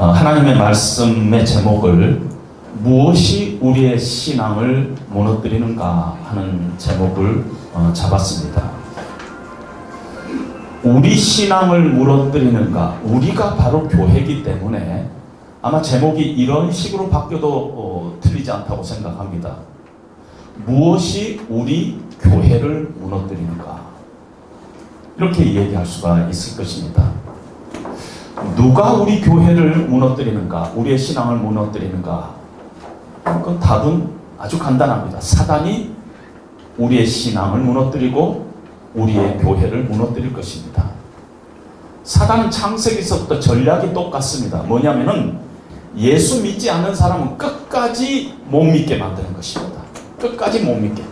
하나님의 말씀의 제목을 무엇이 우리의 신앙을 무너뜨리는가 하는 제목을 잡았습니다. 우리 신앙을 무너뜨리는가? 우리가 바로 교회이기 때문에 아마 제목이 이런 식으로 바뀌어도 틀리지 않다고 생각합니다. 무엇이 우리 교회를 무너뜨리는가? 이렇게 이야기할 수가 있을 것입니다. 누가 우리 교회를 무너뜨리는가? 우리의 신앙을 무너뜨리는가? 그 답은 아주 간단합니다. 사단이 우리의 신앙을 무너뜨리고 우리의 교회를 무너뜨릴 것입니다. 사단은 창세기서부터 전략이 똑같습니다. 뭐냐면은 예수 믿지 않는 사람은 끝까지 못 믿게 만드는 것입니다. 끝까지 못 믿게.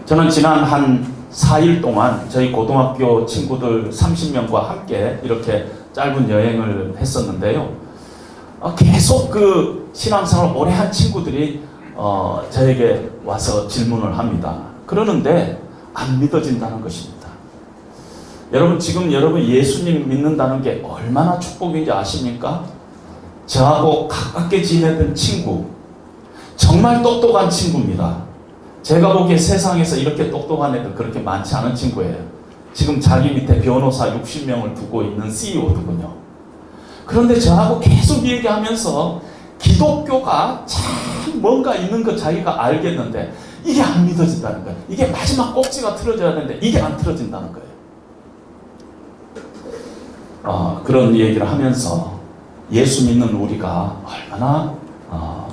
저는 지난 한 4일 동안 저희 고등학교 친구들 30명과 함께 이렇게 짧은 여행을 했었는데요. 계속 그 신앙생활을 오래 한 친구들이 저에게 와서 질문을 합니다. 그러는데 안 믿어진다는 것입니다. 여러분, 지금 여러분 예수님 믿는다는 게 얼마나 축복인지 아십니까? 저하고 가깝게 지내던 친구, 정말 똑똑한 친구입니다. 제가 보기에 세상에서 이렇게 똑똑한 애들 그렇게 많지 않은 친구예요. 지금 자기 밑에 변호사 60명을 두고 있는 CEO더군요. 그런데 저하고 계속 얘기하면서 기독교가 참 뭔가 있는 거 자기가 알겠는데 이게 안 믿어진다는 거예요. 이게 마지막 꼭지가 틀어져야 되는데 이게 안 틀어진다는 거예요. 그런 얘기를 하면서 예수 믿는 우리가 얼마나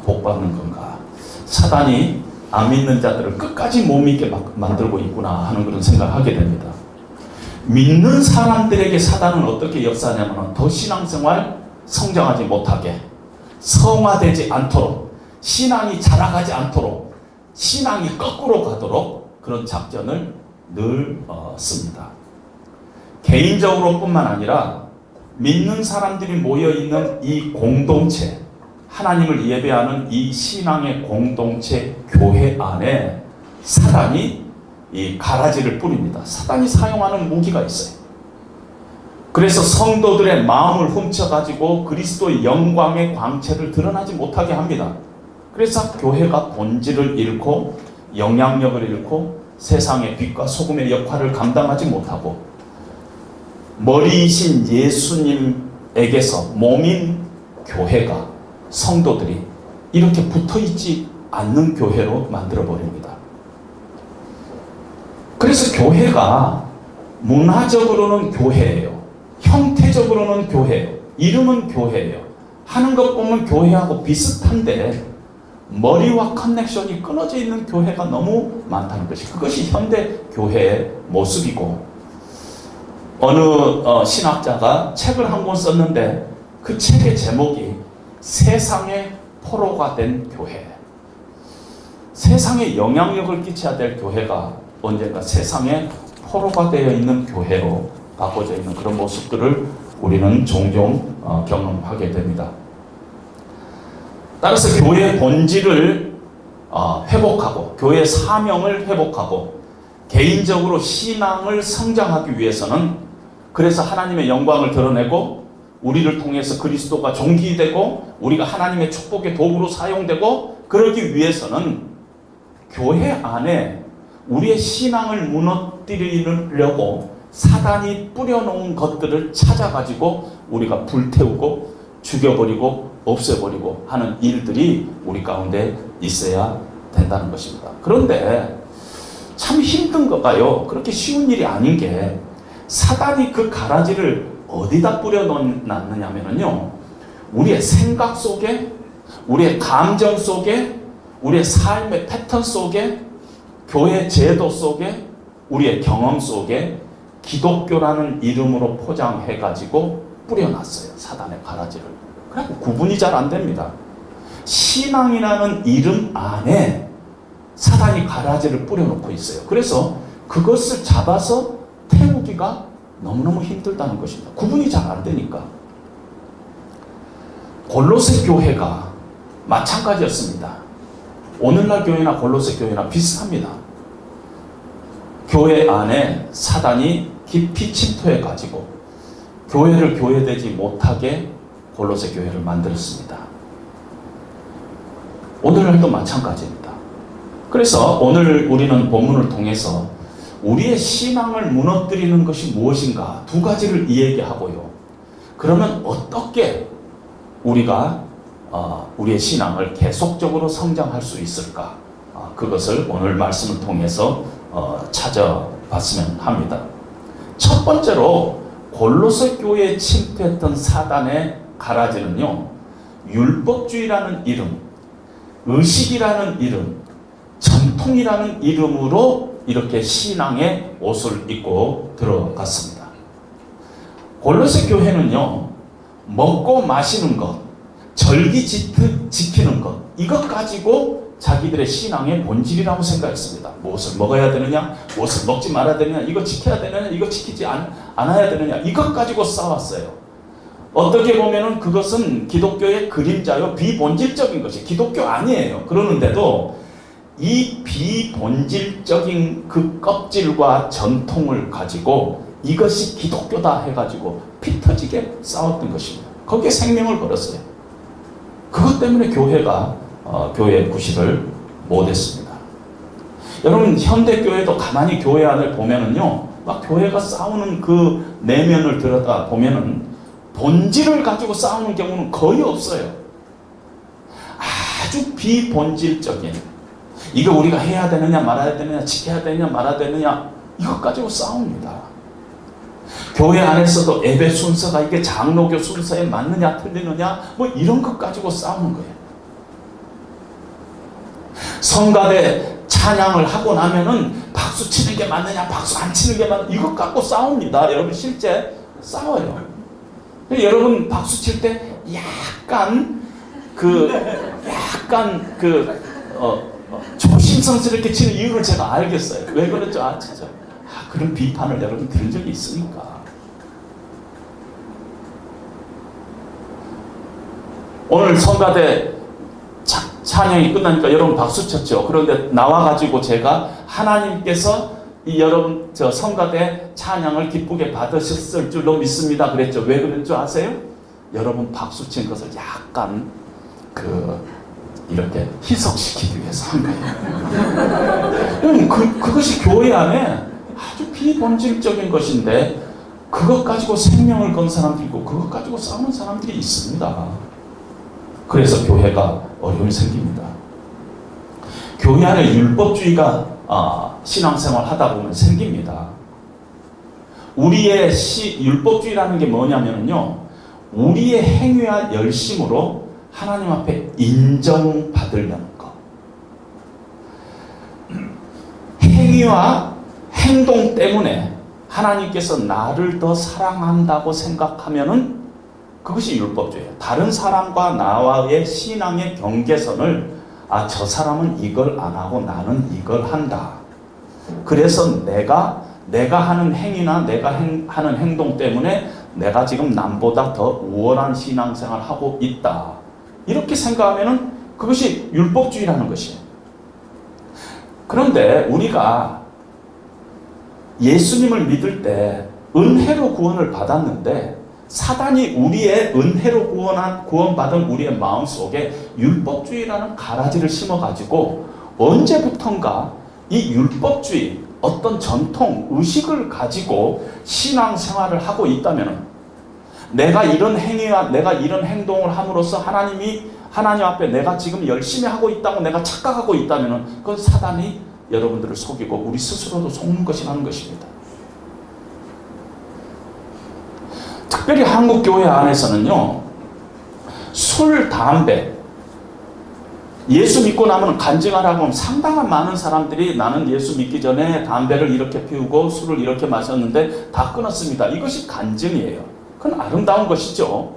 복받는 건가. 사단이 안 믿는 자들을 끝까지 못 믿게 만들고 있구나 하는 그런 생각을 하게 됩니다. 믿는 사람들에게 사단은 어떻게 역사하냐면 더 신앙생활 성장하지 못하게, 성화되지 않도록, 신앙이 자라가지 않도록, 신앙이 거꾸로 가도록 그런 작전을 늘 씁니다. 개인적으로 뿐만 아니라 믿는 사람들이 모여있는 이 공동체, 하나님을 예배하는 이 신앙의 공동체 교회 안에 사단이 이 가라지를 뿌립니다. 사단이 사용하는 무기가 있어요. 그래서 성도들의 마음을 훔쳐가지고 그리스도의 영광의 광채를 드러나지 못하게 합니다. 그래서 교회가 본질을 잃고 영향력을 잃고 세상의 빛과 소금의 역할을 감당하지 못하고 머리이신 예수님에게서 몸인 교회가, 성도들이 이렇게 붙어있지 않는 교회로 만들어버립니다. 그래서 교회가 문화적으로는 교회예요. 형태적으로는 교회예요. 이름은 교회예요. 하는 것 보면 교회하고 비슷한데 머리와 커넥션이 끊어져 있는 교회가 너무 많다는 것이, 그것이 현대 교회의 모습이고, 어느 신학자가 책을 한 권 썼는데 그 책의 제목이 세상의 포로가 된 교회. 세상에 영향력을 끼쳐야 될 교회가 언젠가 세상의 포로가 되어 있는 교회로 바꿔져 있는 그런 모습들을 우리는 종종 경험하게 됩니다. 따라서 교회의 본질을 회복하고 교회의 사명을 회복하고 개인적으로 신앙을 성장하기 위해서는, 그래서 하나님의 영광을 드러내고 우리를 통해서 그리스도가 존귀되고 우리가 하나님의 축복의 도구로 사용되고, 그러기 위해서는 교회 안에 우리의 신앙을 무너뜨리려고 사단이 뿌려놓은 것들을 찾아가지고 우리가 불태우고 죽여버리고 없애버리고 하는 일들이 우리 가운데 있어야 된다는 것입니다. 그런데 참 힘든 거가요, 그렇게 쉬운 일이 아닌 게, 사단이 그 가라지를 어디다 뿌려놨느냐면요, 우리의 생각 속에, 우리의 감정 속에, 우리의 삶의 패턴 속에, 교회 제도 속에, 우리의 경험 속에 기독교라는 이름으로 포장해가지고 뿌려놨어요. 사단의 가라지를. 그래서 구분이 잘 안 됩니다. 신앙이라는 이름 안에 사단이 가라지를 뿌려놓고 있어요. 그래서 그것을 잡아서 태우기가 너무너무 힘들다는 것입니다. 구분이 잘 안 되니까. 골로새 교회가 마찬가지였습니다. 오늘날 교회나 골로새 교회나 비슷합니다. 교회 안에 사단이 깊이 침투해가지고 교회를 교회되지 못하게 골로새 교회를 만들었습니다. 오늘날도 마찬가지입니다. 그래서 오늘 우리는 본문을 통해서 우리의 신앙을 무너뜨리는 것이 무엇인가 두 가지를 이야기하고요. 그러면 어떻게 우리가 우리의 신앙을 계속적으로 성장할 수 있을까? 그것을 오늘 말씀을 통해서 찾아봤으면 합니다. 첫 번째로 골로새 교회에 침투했던 사단의 가라지는요, 율법주의라는 이름, 의식이라는 이름, 전통이라는 이름으로 이렇게 신앙의 옷을 입고 들어갔습니다. 골로새 교회는요, 먹고 마시는 것, 절기 지키는 것, 이것 가지고 자기들의 신앙의 본질이라고 생각했습니다. 무엇을 먹어야 되느냐, 무엇을 먹지 말아야 되느냐, 이거 지켜야 되느냐, 이거 지키지 않아야 되느냐, 이것 가지고 싸웠어요. 어떻게 보면은 그것은 기독교의 그림자요, 비본질적인 것이 기독교 아니에요. 그러는데도 이 비본질적인 그 껍질과 전통을 가지고 이것이 기독교다 해가지고 피 터지게 싸웠던 것입니다. 거기에 생명을 걸었어요. 그것 때문에 교회가 교회 구실을 못했습니다. 여러분, 현대교회도 가만히 교회 안을 보면은요, 막 교회가 싸우는 그 내면을 들여다 보면은 본질을 가지고 싸우는 경우는 거의 없어요. 아주 비본질적인, 이거 우리가 해야 되느냐 말아야 되느냐, 지켜야 되느냐 말아야 되느냐, 이것 가지고 싸웁니다. 교회 안에서도 예배 순서가 이게 장로교 순서에 맞느냐 틀리느냐 뭐 이런 것 가지고 싸우는 거예요. 성가대 찬양을 하고 나면은 박수 치는 게 맞느냐 박수 안 치는 게 맞느냐 이것 갖고 싸웁니다. 여러분, 실제 싸워요. 여러분 박수 칠 때 약간 조심스럽게 치는 이유를 제가 알겠어요. 왜 그랬죠? 진짜 그런 비판을 여러분 들은 적이 있으니까. 오늘 성가대 찬양이 끝나니까 여러분 박수 쳤죠. 그런데 나와가지고 제가 하나님께서 이 여러분 성가대 찬양을 기쁘게 받으셨을 줄로 믿습니다 그랬죠. 왜 그랬죠 아세요? 여러분 박수 친 것을 약간 이렇게 희석시키기 위해서 한 거예요. 그것이 교회 안에 아주 비본질적인 것인데 그것 가지고 생명을 건 사람들이 있고 그것 가지고 싸우는 사람들이 있습니다. 그래서 교회가 어려움이 생깁니다. 교회 안에 율법주의가 신앙생활 하다 보면 생깁니다. 우리의 율법주의라는 게 뭐냐면요, 우리의 행위와 열심으로 하나님 앞에 인정받으려는 것. 행위와 행동 때문에 하나님께서 나를 더 사랑한다고 생각하면은 그것이 율법주의예요. 다른 사람과 나와의 신앙의 경계선을 저 사람은 이걸 안 하고 나는 이걸 한다. 그래서 내가 하는 행위나 내가 하는 행동 때문에 내가 지금 남보다 더 우월한 신앙생활을 하고 있다. 이렇게 생각하면은 그것이 율법주의라는 것이에요. 그런데 우리가 예수님을 믿을 때 은혜로 구원을 받았는데 사단이 우리의 은혜로 구원받은 우리의 마음속에 율법주의라는 가라지를 심어가지고 언제부턴가 이 율법주의, 어떤 전통, 의식을 가지고 신앙생활을 하고 있다면 내가 이런 행위와 내가 이런 행동을 함으로써 하나님 앞에 내가 지금 열심히 하고 있다고 내가 착각하고 있다면 그건 사단이 여러분들을 속이고 우리 스스로도 속는 것이라는 것입니다. 특별히 한국 교회 안에서는요, 술, 담배, 예수 믿고 나면 간증하라고 하면 상당한 많은 사람들이 나는 예수 믿기 전에 담배를 이렇게 피우고 술을 이렇게 마셨는데 다 끊었습니다. 이것이 간증이에요. 그건 아름다운 것이죠.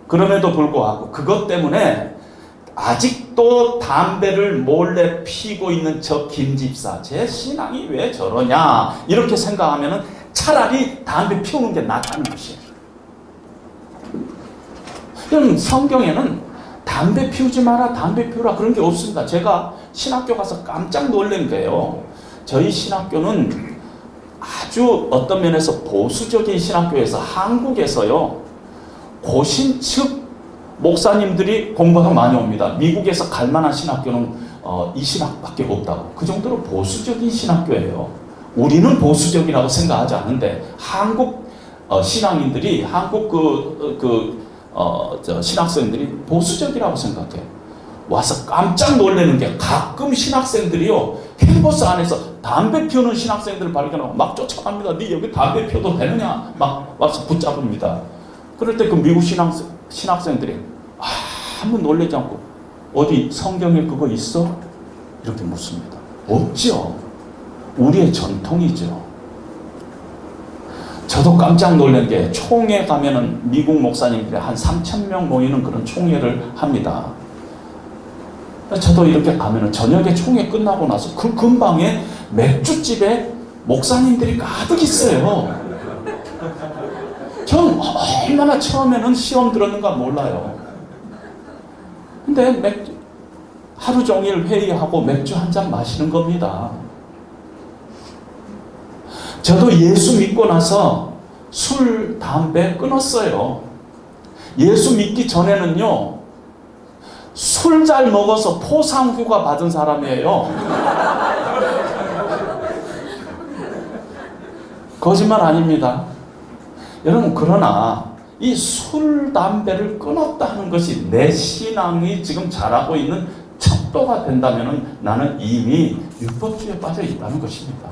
그럼에도 불구하고 그것 때문에 아직도 담배를 몰래 피고 있는 저 김집사, 제 신앙이 왜 저러냐 이렇게 생각하면 차라리 담배 피우는 게 낫다는 것이에요. 그럼 성경에는 담배 피우지 마라, 담배 피우라 그런 게 없습니다. 제가 신학교 가서 깜짝 놀란 거예요. 저희 신학교는 아주 어떤 면에서 보수적인 신학교에서 한국에서요, 고신측 목사님들이 공부가 많이 옵니다. 미국에서 갈 만한 신학교는 이 신학밖에 없다고. 그 정도로 보수적인 신학교예요. 우리는 보수적이라고 생각하지 않는데 한국 신앙인들이, 한국 신학생들이 보수적이라고 생각해요. 와서 깜짝 놀라는 게 가끔 신학생들이요, 캠퍼스 안에서 담배 피우는 신학생들을 발견하고 막 쫓아갑니다. 네 여기 담배 피워도 되느냐? 막 와서 붙잡습니다. 그럴 때 그 미국 신학생들이 아무 놀라지 않고 어디 성경에 그거 있어? 이렇게 묻습니다. 없죠. 우리의 전통이죠. 저도 깜짝 놀란 게 총회 가면은 미국 목사님들이 한 3,000명 모이는 그런 총회를 합니다. 저도 이렇게 가면은 저녁에 총회 끝나고 나서 그 근방에 맥주집에 목사님들이 가득 있어요. 전 얼마나 처음에는 시험 들었는가 몰라요. 근데 하루 종일 회의하고 맥주 한 잔 마시는 겁니다. 저도 예수 믿고 나서 술, 담배 끊었어요. 예수 믿기 전에는요, 술 잘 먹어서 포상휴가 받은 사람이에요. 거짓말 아닙니다. 여러분, 그러나 이 술, 담배를 끊었다는 것이 내 신앙이 지금 자라고 있는 척도가 된다면 나는 이미 율법주의에 빠져 있다는 것입니다.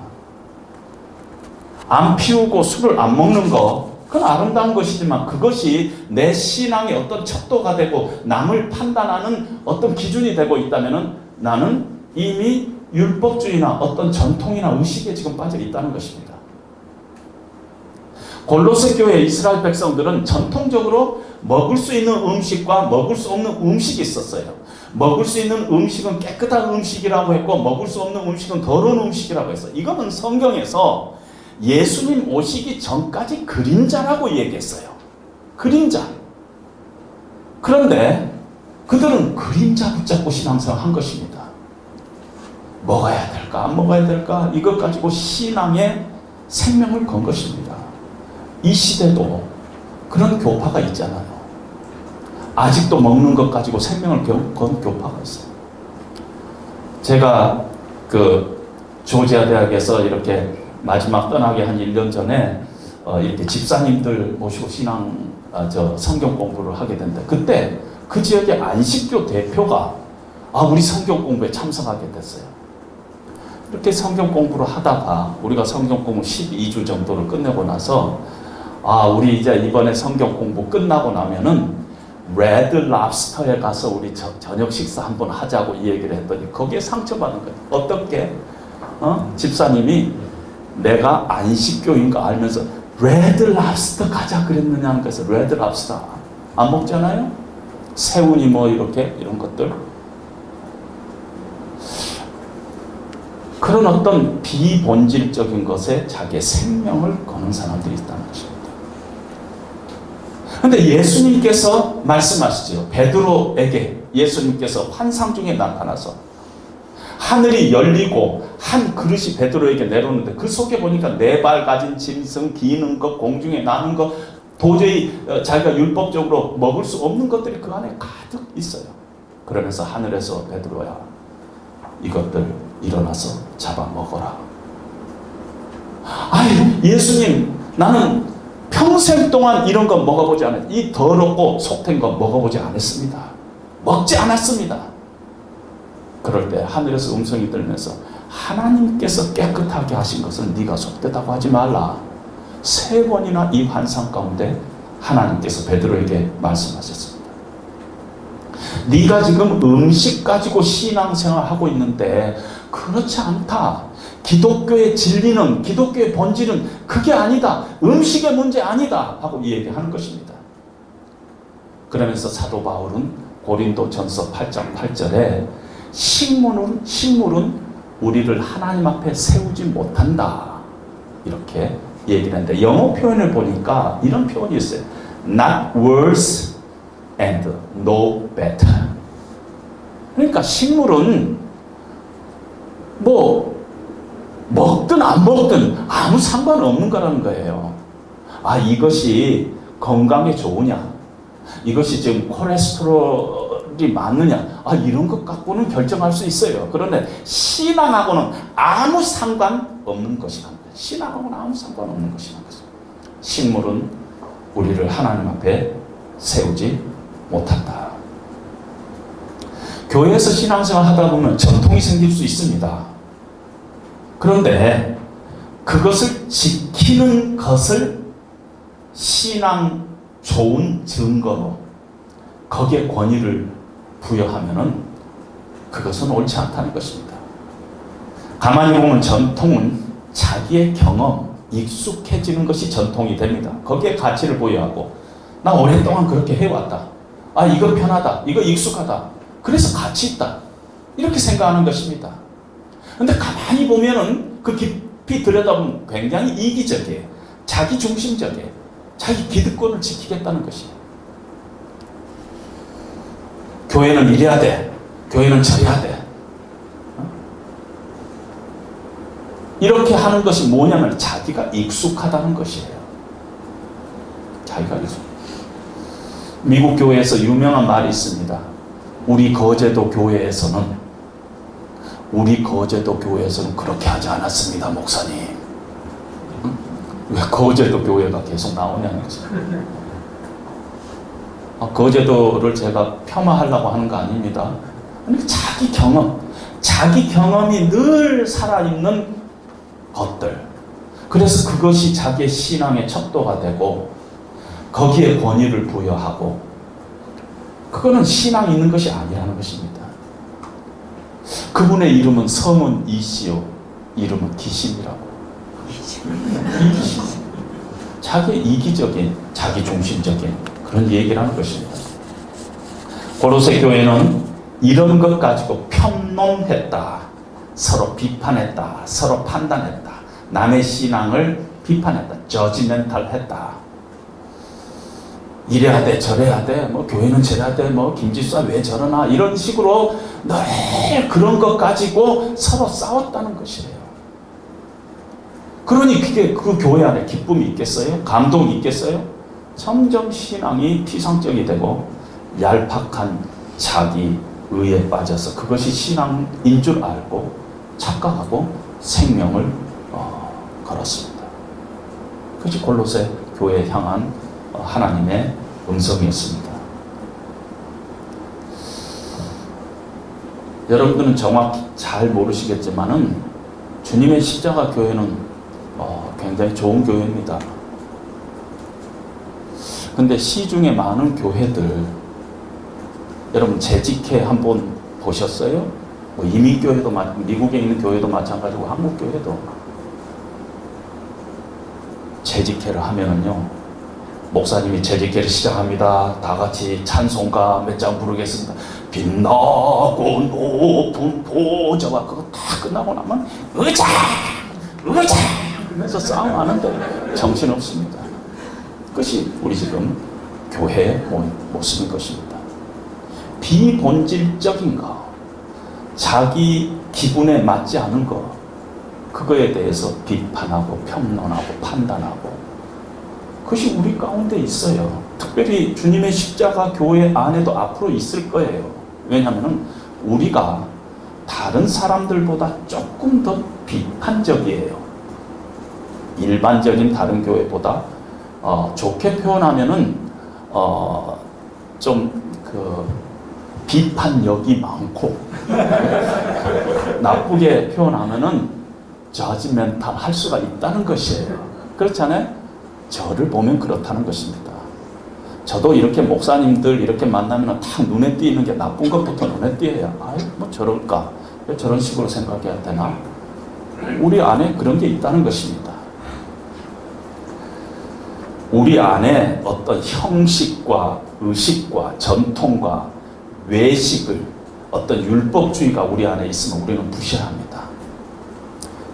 안 피우고 술을 안 먹는 거, 그건 아름다운 것이지만 그것이 내 신앙의 어떤 척도가 되고 남을 판단하는 어떤 기준이 되고 있다면 나는 이미 율법주의나 어떤 전통이나 의식에 지금 빠져 있다는 것입니다. 골로새 교회 이스라엘 백성들은 전통적으로 먹을 수 있는 음식과 먹을 수 없는 음식이 있었어요. 먹을 수 있는 음식은 깨끗한 음식이라고 했고 먹을 수 없는 음식은 더러운 음식이라고 했어요. 이거는 성경에서 예수님 오시기 전까지 그림자라고 얘기했어요. 그림자. 그런데 그들은 그림자 붙잡고 신앙생활 한 것입니다. 먹어야 될까 안 먹어야 될까 이것 가지고 신앙에 생명을 건 것입니다. 이 시대도 그런 교파가 있잖아요. 아직도 먹는 것 가지고 생명을 건 교파가 있어요. 제가 조지아 대학에서 이렇게 마지막 떠나기 한 1년 전에 이렇게 집사님들 모시고 성경 공부를 하게 된다. 그때 그 지역의 안식교 대표가 우리 성경 공부에 참석하게 됐어요. 이렇게 성경 공부를 하다가 우리가 성경 공부 12주 정도를 끝내고 나서 우리 이제 이번에 성경 공부 끝나고 나면은 레드 랍스터에 가서 우리 저녁 식사 한번 하자고 이 얘기를 했더니 거기에 상처받은 거예요. 어떻게? 집사님이 내가 안식교인가 알면서 레드 랍스터 가자 그랬느냐는 거에서 레드 랍스터 안 먹잖아요? 새우니 뭐 이런 것들. 그런 어떤 비본질적인 것에 자기의 생명을 거는 사람들이 있다는 것입니다. 그런데 예수님께서 말씀하시죠. 베드로에게 예수님께서 환상 중에 나타나서 하늘이 열리고 한 그릇이 베드로에게 내려오는데 그 속에 보니까 4발 가진 짐승, 기는 것, 공중에 나는 것, 도저히 자기가 율법적으로 먹을 수 없는 것들이 그 안에 가득 있어요. 그러면서 하늘에서 베드로야, 이것들 일어나서 잡아먹어라. 예수님, 나는 평생 동안 이런 거 먹어보지 않았어요. 이 더럽고 속된 거 먹어보지 않았습니다. 먹지 않았습니다. 그럴 때 하늘에서 음성이 들면서 하나님께서 깨끗하게 하신 것은 네가 속되다고 하지 말라. 3번이나 이 환상 가운데 하나님께서 베드로에게 말씀하셨습니다. 네가 지금 음식 가지고 신앙생활하고 있는데 그렇지 않다. 기독교의 진리는, 기독교의 본질은 그게 아니다. 음식의 문제 아니다. 하고 이 얘기하는 것입니다. 그러면서 사도 바울은 고린도전서 8장 8절에 식물은 우리를 하나님 앞에 세우지 못한다. 이렇게 얘기를 하는데 영어 표현을 보니까 이런 표현이 있어요. Not worse and no better. 그러니까 식물은 먹든 안 먹든 아무 상관없는 거라는 거예요. 아, 이것이 건강에 좋으냐? 이것이 지금 콜레스테롤이 맞느냐? 아, 이런 것 갖고는 결정할 수 있어요. 그런데 신앙하고는 아무 상관없는 것이라는 거예요. 신앙하고는 아무 상관없는 것이라는 거죠. 식물은 우리를 하나님 앞에 세우지 못한다. 교회에서 신앙생활 하다 보면 전통이 생길 수 있습니다. 그런데 그것을 지키는 것을 신앙 좋은 증거로 거기에 권위를 부여하면은 그것은 옳지 않다는 것입니다. 가만히 보면 전통은 자기의 경험, 익숙해지는 것이 전통이 됩니다. 거기에 가치를 부여하고 나 오랫동안 그렇게 해왔다. 아, 이거 편하다. 이거 익숙하다. 그래서 가치 있다. 이렇게 생각하는 것입니다. 근데 가만히 보면은 그 깊이 들여다보면 굉장히 이기적이에요. 자기 중심적이에요. 자기 기득권을 지키겠다는 것이에요. 교회는 이래야 돼. 교회는 저래야 돼. 이렇게 하는 것이 뭐냐면 자기가 익숙하다는 것이에요. 자기가 익숙. 미국 교회에서 유명한 말이 있습니다. 우리 거제도 교회에서는 그렇게 하지 않았습니다, 목사님. 왜 거제도 교회가 계속 나오냐는 거죠. 거제도를 제가 폄하하려고 하는 거 아닙니다. 자기 경험이 늘 살아있는 것들. 그래서 그것이 자기의 신앙의 척도가 되고 거기에 권위를 부여하고 그거는 신앙이 있는 것이 아니라는 것입니다. 그분의 이름은 성은 이시요 이름은 기심이라고. 자기 이기적인, 자기 중심적인 그런 얘기를 하는 것입니다. 고로새 교회는 이런 것 가지고 평론했다. 서로 비판했다. 서로 판단했다. 남의 신앙을 비판했다. 저지멘탈 했다. 이래야 돼, 저래야 돼, 뭐 교회는 저래야 돼, 뭐 김지수가 왜 저러나 이런 식으로 늘 그런 것 가지고 서로 싸웠다는 것이에요. 그러니 그게 그 교회 안에 기쁨이 있겠어요? 감동이 있겠어요? 점점 신앙이 피상적이 되고 얄팍한 자기 의에 빠져서 그것이 신앙인 줄 알고 착각하고 생명을 걸었습니다. 그것이 골로새 교회에 향한 하나님의 음성이었습니다. 여러분들은 정확히 잘 모르시겠지만은 주님의 십자가 교회는 굉장히 좋은 교회입니다. 근데 시중에 많은 교회들 여러분 재직회 한번 보셨어요? 뭐 이민교회도 미국에 있는 교회도 마찬가지고 한국 교회도 재직회를 하면은요 목사님이 재직회를 시작합니다. 다 같이 찬송가 몇 장 부르겠습니다. 빛나고 높은 보좌가 그거 다 끝나고 나면 의자 하면서 싸움하는데 정신없습니다. 그것이 우리 지금 교회의 모습인 것입니다. 비본질적인 거, 자기 기분에 맞지 않은 거, 그거에 대해서 비판하고 평론하고 판단하고 그것이 우리 가운데 있어요. 특별히 주님의 십자가 교회 안에도 앞으로 있을 거예요. 왜냐하면 우리가 다른 사람들보다 조금 더 비판적이에요. 일반적인 다른 교회보다 좋게 표현하면은 좀 비판력이 많고 나쁘게 표현하면은 저지멘탈 할 수가 있다는 것이에요. 그렇잖아요? 저를 보면 그렇다는 것입니다. 저도 이렇게 목사님들 이렇게 만나면 딱 눈에 띄는 게 나쁜 것부터 눈에 띄어요. 아이, 뭐 저럴까? 왜 저런 식으로 생각해야 되나? 우리 안에 그런 게 있다는 것입니다. 우리 안에 어떤 형식과 의식과 전통과 외식을 어떤 율법주의가 우리 안에 있으면 우리는 무시합니다.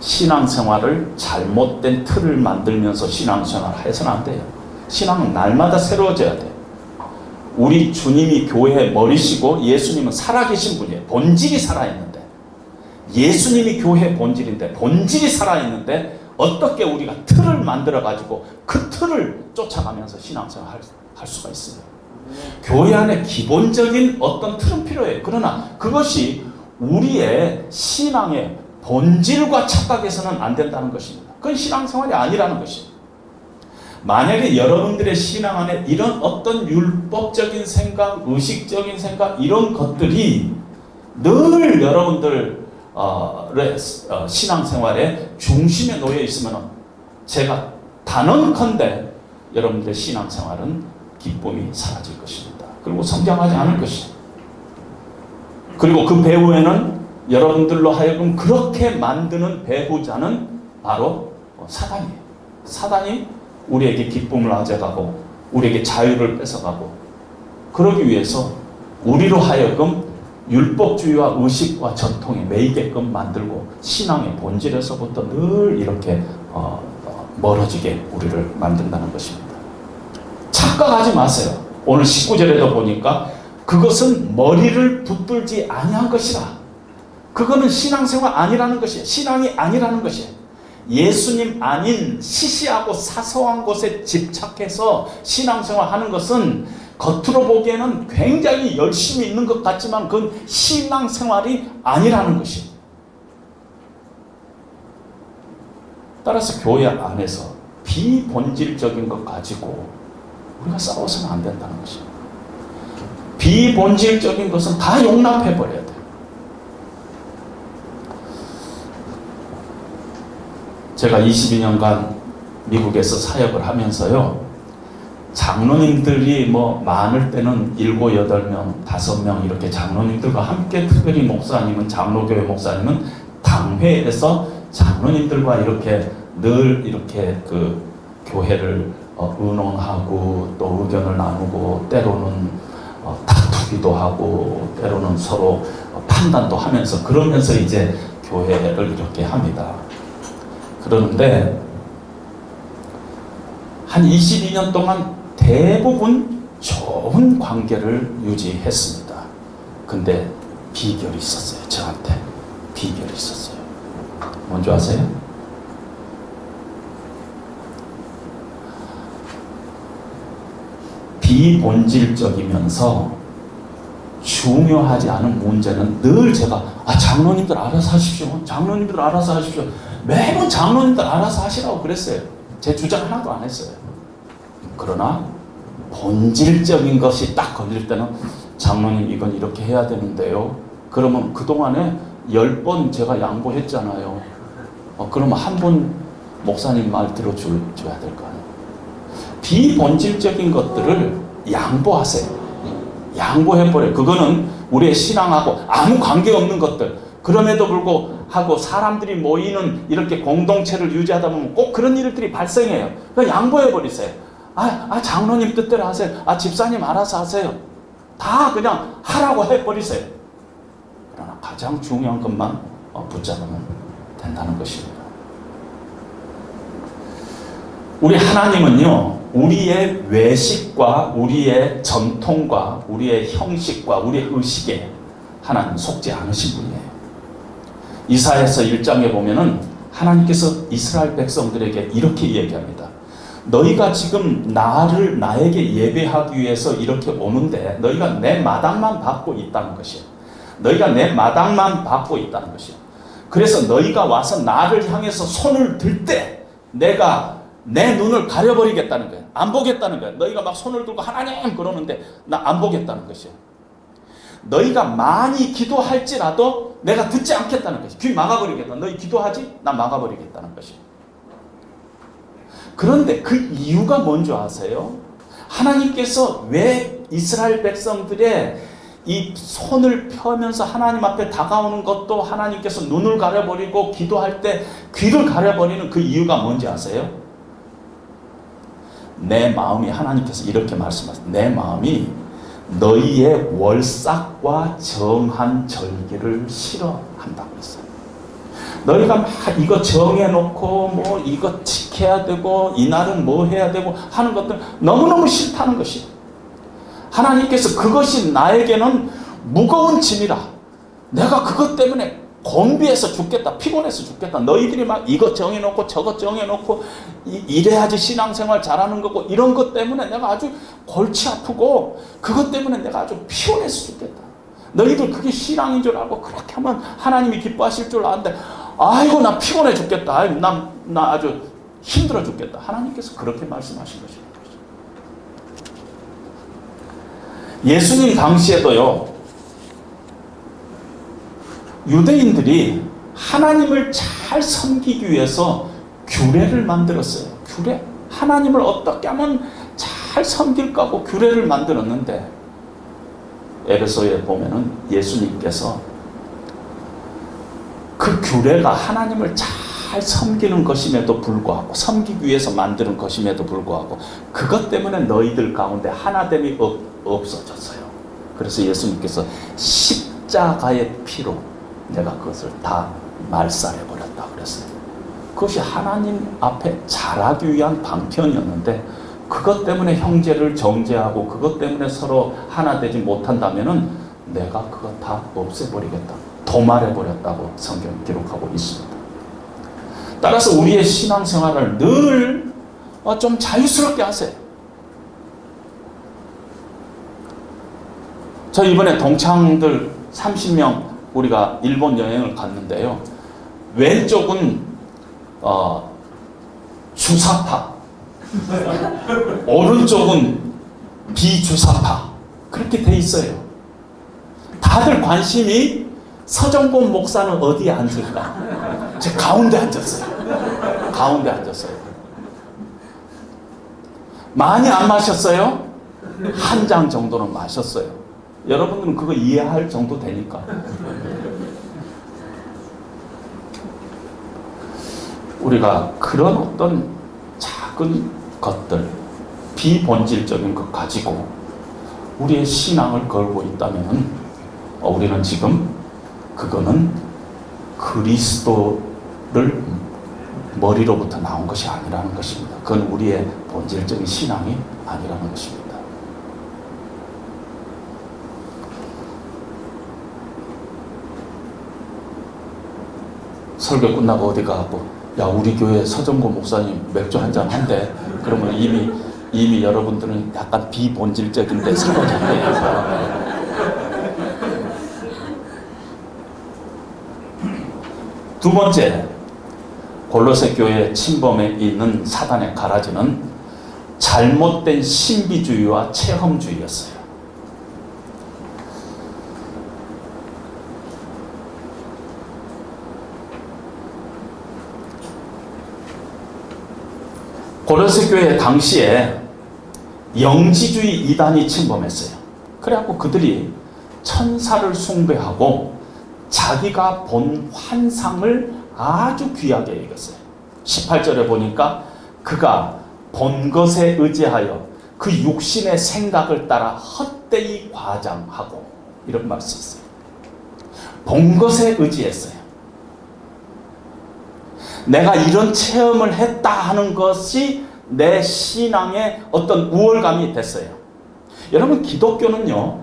신앙생활을 잘못된 틀을 만들면서 신앙생활을 해서는 안 돼요. 신앙은 날마다 새로워져야 돼요. 우리 주님이 교회의 머리시고 예수님은 살아계신 분이에요. 본질이 살아있는데 예수님이 교회의 본질인데, 본질이 살아있는데 어떻게 우리가 틀을 만들어 가지고 그 틀을 쫓아가면서 신앙생활 할 수가 있어요. 교회 안에 기본적인 어떤 틀은 필요해요. 그러나 그것이 우리의 신앙의 본질과 착각해서는 안 된다는 것입니다. 그건 신앙생활이 아니라는 것입니다. 만약에 여러분들의 신앙 안에 이런 어떤 율법적인 생각, 의식적인 생각, 이런 것들이 늘 여러분들의 신앙생활의 중심에 놓여 있으면 제가 단언컨대 여러분들의 신앙생활은 기쁨이 사라질 것입니다. 그리고 성장하지 않을 것입니다. 그리고 그 배후에는 여러분들로 하여금 그렇게 만드는 배후자는 바로 사단이에요. 사단이 우리에게 기쁨을 앗아가고 우리에게 자유를 뺏어가고, 그러기 위해서 우리로 하여금 율법주의와 의식과 전통에 매이게끔 만들고 신앙의 본질에서부터 늘 이렇게 멀어지게 우리를 만든다는 것입니다. 착각하지 마세요. 오늘 19절에도 보니까 그것은 머리를 붙들지 아니한 것이라. 그거는 신앙생활 아니라는 것이에요. 신앙이 아니라는 것이에요. 예수님 아닌 시시하고 사소한 것에 집착해서 신앙생활 하는 것은 겉으로 보기에는 굉장히 열심히 있는 것 같지만 그건 신앙생활이 아니라는 것입니다. 따라서 교회 안에서 비본질적인 것 가지고 우리가 싸워서는 안 된다는 것입니다. 비본질적인 것은 다 용납해버려야 돼요. 제가 22년간 미국에서 사역을 하면서요, 장로님들이 많을 때는 7, 8명, 5명 이렇게 장로님들과 함께, 특별히 목사님은, 장로교회 목사님은 당회에서 장로님들과 이렇게 늘 이렇게 그 교회를 의논하고 또 의견을 나누고 때로는 다투기도 하고 때로는 서로 판단도 하면서 그러면서 이제 교회를 이렇게 합니다. 그러는데 한 22년 동안 대부분 좋은 관계를 유지했습니다. 근데 비결이 있었어요. 저한테 비결이 있었어요. 뭔지 아세요? 비본질적이면서 중요하지 않은 문제는 늘 제가 장로님들 알아서 하십시오. 장로님들 알아서 하십시오. 매번 장로님들 알아서 하시라고 그랬어요. 제 주장 하나도 안 했어요. 그러나 본질적인 것이 딱 걸릴 때는 장로님 이건 이렇게 해야 되는데요. 그러면 그동안에 10번 제가 양보했잖아요. 그러면 한 번 목사님 말 들어줘야 될 거 아니에요. 비본질적인 것들을 양보하세요. 양보해버려요. 그거는 우리의 신앙하고 아무 관계없는 것들. 그럼에도 불구하고 사람들이 모이는 이렇게 공동체를 유지하다 보면 꼭 그런 일들이 발생해요. 그러니까 양보해버리세요. 장로님 뜻대로 하세요. 집사님 알아서 하세요. 다 그냥 하라고 해버리세요. 그러나 가장 중요한 것만 붙잡으면 된다는 것입니다. 우리 하나님은요, 우리의 외식과 우리의 전통과 우리의 형식과 우리의 의식에 하나님 속지 않으신 분이에요. 이사야서 1장에 보면은 하나님께서 이스라엘 백성들에게 이렇게 얘기합니다. 너희가 지금 나에게 예배하기 위해서 이렇게 오는데 너희가 내 마당만 받고 있다는 것이에요. 너희가 내 마당만 받고 있다는 것이에요. 그래서 너희가 와서 나를 향해서 손을 들 때 내가 내 눈을 가려버리겠다는 거예요. 안 보겠다는 거예요. 너희가 막 손을 들고 하나님 그러는데 나 안 보겠다는 것이에요. 너희가 많이 기도할지라도 내가 듣지 않겠다는 것이에요. 귀 막아버리겠다. 너희 기도하지? 나 막아버리겠다는 것이에요. 그런데 그 이유가 뭔지 아세요? 하나님께서 왜 이스라엘 백성들의 이 손을 펴면서 하나님 앞에 다가오는 것도 하나님께서 눈을 가려버리고 기도할 때 귀를 가려버리는 그 이유가 뭔지 아세요? 내 마음이, 하나님께서 이렇게 말씀하세요. 내 마음이 너희의 월삭과 정한 절기를 싫어한다고 했어요. 너희가 막 이거 정해놓고 이거 지켜야 되고 이날은 뭐 해야 되고 하는 것들 너무너무 싫다는 것이에요. 하나님께서 그것이 나에게는 무거운 짐이라 내가 그것 때문에 곤비해서 죽겠다, 피곤해서 죽겠다, 너희들이 막 이것 정해놓고 저것 정해놓고 이래야지 신앙생활 잘하는 거고 이런 것 때문에 내가 아주 골치 아프고 그것 때문에 내가 아주 피곤해서 죽겠다. 너희들 그게 신앙인 줄 알고 그렇게 하면 하나님이 기뻐하실 줄 아는데 아이고 나 피곤해 죽겠다, 나 아주 힘들어 죽겠다. 하나님께서 그렇게 말씀하신 것입니다. 예수님 당시에도요, 유대인들이 하나님을 잘 섬기기 위해서 규례를 만들었어요. 규례. 하나님을 어떻게 하면 잘 섬길까 하고 규례를 만들었는데, 에베소에 보면은 예수님께서 그 규례가 하나님을 잘 섬기는 것임에도 불구하고, 섬기기 위해서 만드는 것임에도 불구하고 그것 때문에 너희들 가운데 하나됨이 없어졌어요. 그래서 예수님께서 십자가의 피로 내가 그것을 다 말살해버렸다 그랬어요. 그것이 하나님 앞에 잘하기 위한 방편이었는데, 그것 때문에 형제를 정죄하고 그것 때문에 서로 하나 되지 못한다면은 내가 그거 다 없애버리겠다, 도말해버렸다고 성경이 기록하고 있습니다. 따라서 우리의 신앙생활을 늘 좀 자유스럽게 하세요. 저 이번에 동창들 30명 우리가 일본 여행을 갔는데요, 왼쪽은 주사파, 오른쪽은 비주사파, 그렇게 돼 있어요. 다들 관심이 서정곤 목사는 어디에 앉을까? 제 가운데 앉았어요. 가운데 앉았어요. 많이 안 마셨어요? 한 장 정도는 마셨어요. 여러분들은 그거 이해할 정도 되니까. 우리가 그런 어떤 작은 것들, 비본질적인 것 가지고 우리의 신앙을 걸고 있다면 우리는 지금 그거는 그리스도를 머리로부터 나온 것이 아니라는 것입니다. 그건 우리의 본질적인 신앙이 아니라는 것입니다. 설교 끝나고 어디 가고, 야 우리 교회 서정곤 목사님 맥주 한잔 한대. 그러면 이미 여러분들은 약간 비본질적인데 설교자예요. 두 번째, 골로새 교회 침범에 있는 사단의 가라지는 잘못된 신비주의와 체험주의였어요. 골로새 교회 당시에 영지주의 이단이 침범했어요. 그래갖고 그들이 천사를 숭배하고 자기가 본 환상을 아주 귀하게 여겼어요. 18절에 보니까 그가 본 것에 의지하여 그 육신의 생각을 따라 헛되이 과장하고, 이런 말을 썼어요. 본 것에 의지했어요. 내가 이런 체험을 했다 하는 것이 내 신앙의 어떤 우월감이 됐어요. 여러분, 기독교는요,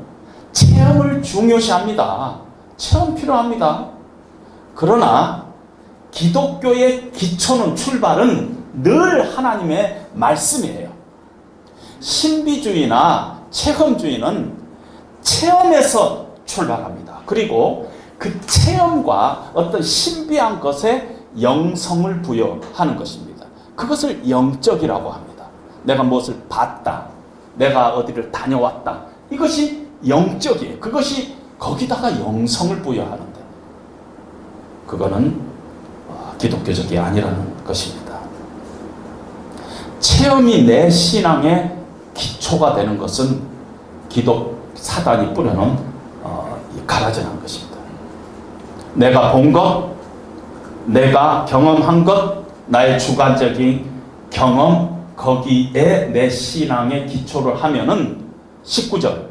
체험을 중요시합니다. 체험 필요합니다. 그러나 기독교의 기초는, 출발은 늘 하나님의 말씀이에요. 신비주의나 체험주의는 체험에서 출발합니다. 그리고 그 체험과 어떤 신비한 것에 영성을 부여하는 것입니다. 그것을 영적이라고 합니다. 내가 무엇을 봤다, 내가 어디를 다녀왔다, 이것이 영적이에요. 그것이 거기다가 영성을 부여하는데, 그거는 기독교적이 아니라는 것입니다. 체험이 내 신앙의 기초가 되는 것은 사단이 뿌려놓은 가라지라는 것입니다. 내가 본 것, 내가 경험한 것, 나의 주관적인 경험, 거기에 내 신앙의 기초를 하면은 19절,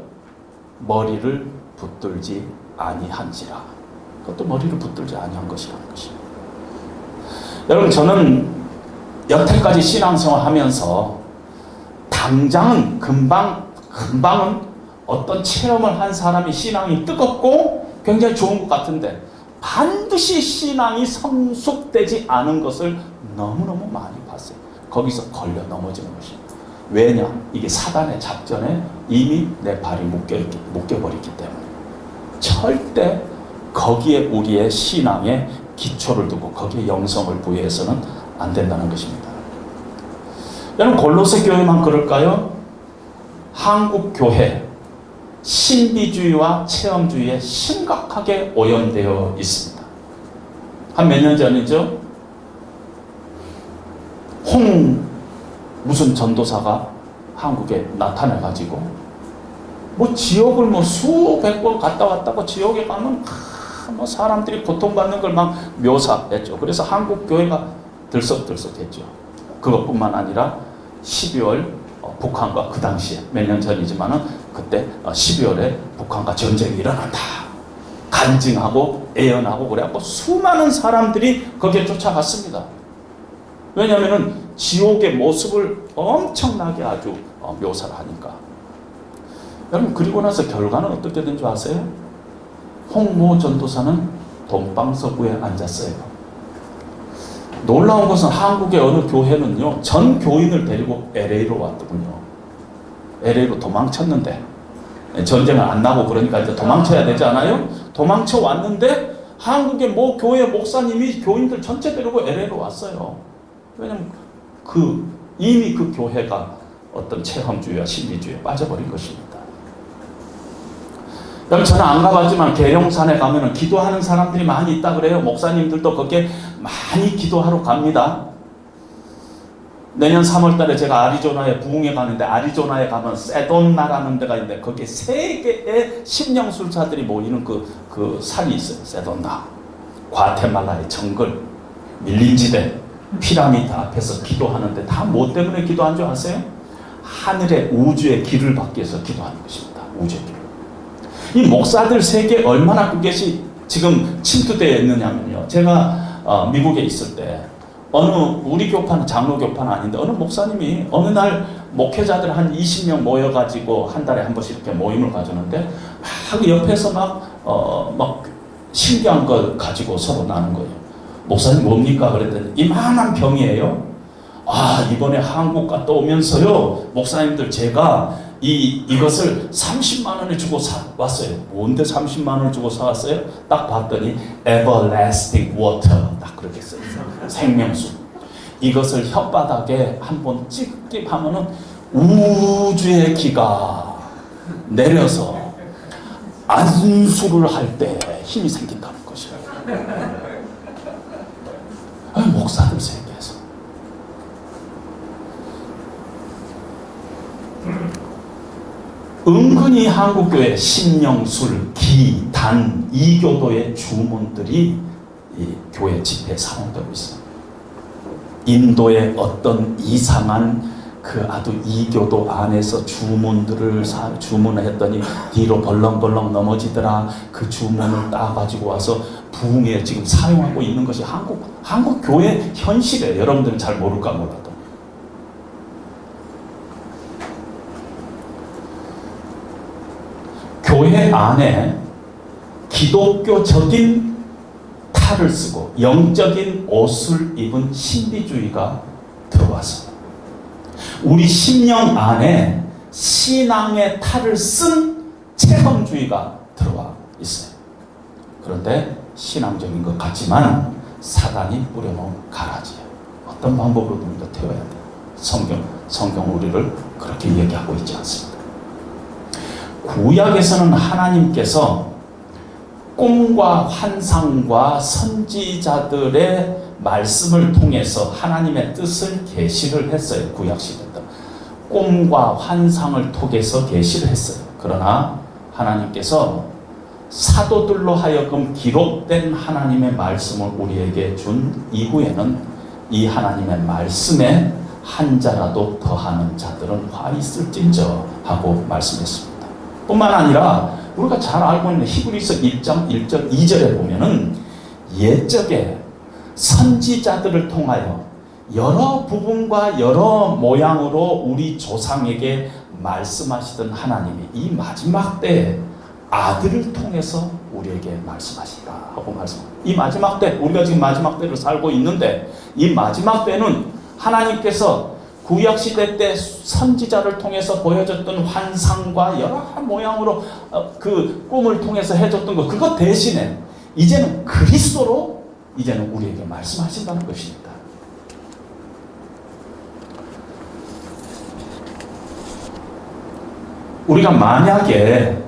머리를 붙들지 아니한지라. 그것도 머리를 붙들지 아니한 것이라는 것입니다. 여러분, 저는 여태까지 신앙생활 하면서 당장은 금방은 어떤 체험을 한 사람이 신앙이 뜨겁고 굉장히 좋은 것 같은데, 반드시 신앙이 성숙되지 않은 것을 너무너무 많이 봤어요. 거기서 걸려 넘어지는 것입니다. 왜냐? 이게 사단의 작전에 이미 내 발이 묶여버리기 때문에 절대 거기에 우리의 신앙의 기초를 두고 거기에 영성을 부여해서는 안 된다는 것입니다. 여러분, 골로새 교회만 그럴까요? 한국 교회 신비주의와 체험주의에 심각하게 오염되어 있습니다. 한 몇 년 전이죠? 무슨 전도사가 한국에 나타나가지고 뭐 지옥을 뭐 수백 번 갔다 왔다고 지옥에 가면 뭐 사람들이 고통받는 걸 막 묘사했죠. 그래서 한국 교회가 들썩들썩했죠. 그것뿐만 아니라 12월 북한과 그 당시에 몇 년 전이지만은 그때 12월에 북한과 전쟁이 일어난다. 간증하고 애연하고 그래갖고 수많은 사람들이 거기에 쫓아갔습니다. 왜냐하면은 지옥의 모습을 엄청나게 아주 묘사를 하니까. 여러분, 그리고 나서 결과는 어떻게 된 줄 아세요? 홍모 전도사는 돈방석구에 앉았어요. 놀라운 것은 한국의 어느 교회는요, 전 교인을 데리고 LA로 왔더군요. LA로 도망쳤는데, 전쟁은 안 나고 그러니까 이제 도망쳐야 되지 않아요? 도망쳐 왔는데 한국의 모 교회 목사님이 교인들 전체 데리고 LA로 왔어요. 왜냐면 이미 그 교회가 어떤 체험주의와 신비주의에 빠져버린 것입니다. 여러분, 저는 안 가봤지만 계룡산에 가면은 기도하는 사람들이 많이 있다 그래요. 목사님들도 거기에 많이 기도하러 갑니다. 내년 3월달에 제가 아리조나에 부흥회 가는데, 아리조나에 가면 세돈나라는 데가 있는데 거기에 세계의 심령술사들이 모이는 그 산이 있어요. 세돈나. 과테말라의 정글, 밀림지대, 피라미드 앞에서 기도하는데 다 뭐 때문에 기도한 줄 아세요? 하늘의 우주의 길을 받기 위해서 기도하는 것입니다. 우주의 길. 이 목사들 세계에 얼마나 그것이 지금 침투되어 있느냐면요. 제가 미국에 있을 때 우리 교파는 장로교파는 아닌데 어느 목사님이 어느 날 목회자들 한 20명 모여가지고 한 달에 한 번씩 이렇게 모임을 가졌는데 막 옆에서 막 신기한 걸 가지고 서로 나눈 거예요. 목사님 뭡니까? 그랬더니 이만한 병이에요. 이번에 한국 갔다 오면서요, 목사님들 제가 이것을 30만 원에 주고 왔어요. 뭔데 30만 원을 주고 사왔어요? 딱 봤더니 everlasting water, 딱 그렇게 써요. 생명수. 이것을 혓바닥에 한번 찍기 하면은 우주의 기가 내려서 안수를 할 때 힘이 생긴다는 것이에요. 목사들 세계에서. 은근히 한국교회 신령술, 기, 단, 이교도의 주문들이 이 교회 집회에 사용되고 있어요. 인도의 어떤 이상한 아주 이교도 안에서 주문들을 주문했더니 뒤로 벌렁벌렁 넘어지더라. 그 주문을 따가지고 와서 부흥에 지금 사용하고 있는 것이 한국 교회 현실이에요. 여러분들은 잘 모를까 몰라도. 교회 안에 기독교적인 탈을 쓰고 영적인 옷을 입은 신비주의가 들어와서 우리 심령 안에 신앙의 탈을 쓴 체험주의가 들어와 있어요. 그런데 신앙적인 것 같지만 사단이 뿌려놓은 가라지예요. 어떤 방법으로든 태워야 돼요. 성경 우리를 그렇게 얘기하고 있지 않습니다. 구약에서는 하나님께서 꿈과 환상과 선지자들의 말씀을 통해서 하나님의 뜻을 계시를 했어요. 구약시대 때 꿈과 환상을 통해서 계시를 했어요. 그러나 하나님께서 사도들로 하여금 기록된 하나님의 말씀을 우리에게 준 이후에는 이 하나님의 말씀에 한 자라도 더하는 자들은 화 있을진저 하고 말씀했습니다. 뿐만 아니라 우리가 잘 알고 있는 히브리서 1장 1절 2절에 보면은 옛적에 선지자들을 통하여 여러 부분과 여러 모양으로 우리 조상에게 말씀하시던 하나님이 이 마지막 때에 아들을 통해서 우리에게 말씀하시라 하고 말씀합니다. 이 마지막 때, 우리가 지금 마지막 때를 살고 있는데 이 마지막 때는 하나님께서 구약시대 때 선지자를 통해서 보여줬던 환상과 여러 모양으로 그 꿈을 통해서 해줬던 것, 그것 대신에 이제는 그리스도로 이제는 우리에게 말씀하신다는 것입니다. 우리가 만약에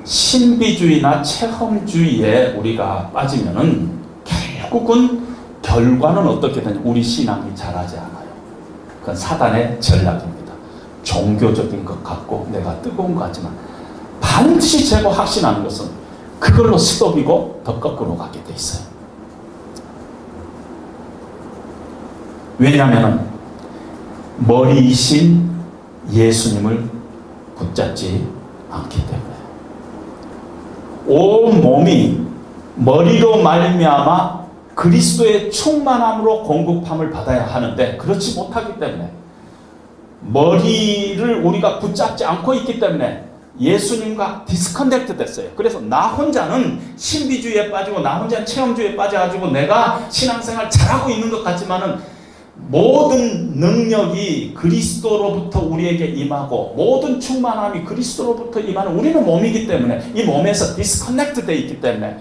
신비주의나 체험주의에 우리가 빠지면은 결국은 결과는 어떻게 되냐? 우리 신앙이 자라지 않아요. 그건 사단의 전략입니다. 종교적인 것 같고 내가 뜨거운 것 같지만 반드시 제가 확신하는 것은 그걸로 스톱이고 더 거꾸로 가게 돼 있어요. 왜냐하면 머리이신 예수님을 붙잡지 않기 때문에 온 몸이 머리로 말미암아 그리스도의 충만함으로 공급함을 받아야 하는데 그렇지 못하기 때문에 머리를 우리가 붙잡지 않고 있기 때문에 예수님과 디스커넥트 됐어요. 그래서 나 혼자는 신비주의에 빠지고 나 혼자는 체험주의에 빠져가지고 내가 신앙생활 잘하고 있는 것 같지만은 모든 능력이 그리스도로부터 우리에게 임하고 모든 충만함이 그리스도로부터 임하는 우리는 몸이기 때문에 이 몸에서 디스커넥트 되어 있기 때문에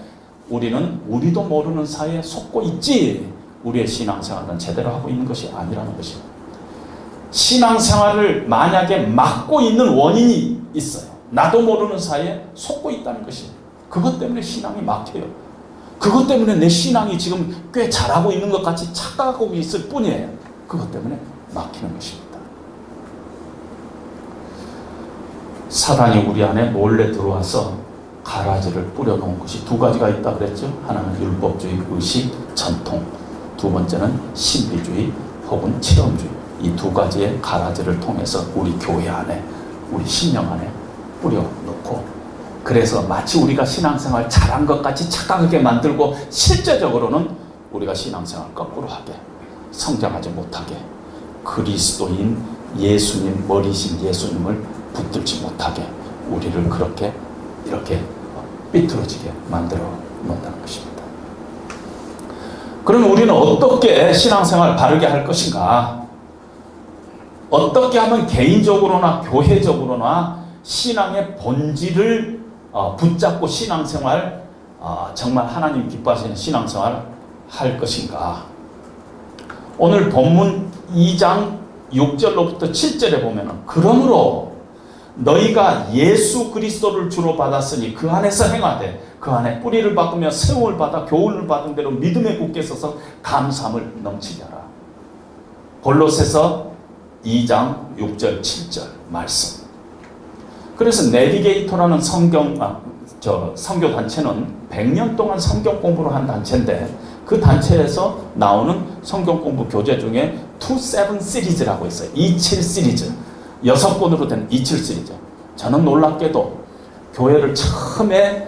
우리는 우리도 모르는 사이에 속고 있지 우리의 신앙생활은 제대로 하고 있는 것이 아니라는 것입니다. 신앙생활을 만약에 막고 있는 원인이 있어요. 나도 모르는 사이에 속고 있다는 것입니다. 그것 때문에 신앙이 막혀요. 그것 때문에 내 신앙이 지금 꽤 잘하고 있는 것 같이 착각하고 있을 뿐이에요. 그것 때문에 막히는 것입니다. 사단이 우리 안에 몰래 들어와서 가라지를 뿌려놓은 것이 두 가지가 있다 그랬죠. 하나는 율법주의, 의식, 전통. 두 번째는 신비주의 혹은 체험주의. 이 두 가지의 가라지를 통해서 우리 교회 안에, 우리 신령 안에 뿌려놓고 그래서 마치 우리가 신앙생활 잘한 것 같이 착각하게 만들고 실제적으로는 우리가 신앙생활 거꾸로 하게 성장하지 못하게 그리스도인 예수님 머리신 예수님을 붙들지 못하게 우리를 그렇게 이렇게 삐뚤어지게 만들어 놓는다는 것입니다. 그러면 우리는 어떻게 신앙생활 바르게 할 것인가? 어떻게 하면 개인적으로나 교회적으로나 신앙의 본질을 붙잡고 신앙생활 정말 하나님 기뻐하시는 신앙생활 할 것인가? 오늘 본문 2장 6절로부터 7절에 보면은 그러므로 너희가 예수 그리스도를 주로 받았으니 그 안에서 행하되 그 안에 뿌리를 박으며 세움을 받아 교훈을 받은 대로 믿음에 굳게 서서 감사함을 넘치게 하라. 골로새서 2장 6절 7절 말씀. 그래서 내비게이터라는 선교 단체는 100년 동안 성경 공부를 한 단체인데 그 단체에서 나오는 성경 공부 교재 중에 27 시리즈라고 있어요. 27 시리즈. 6권으로 된 27 시리즈. 저는 놀랍게도 교회를 처음에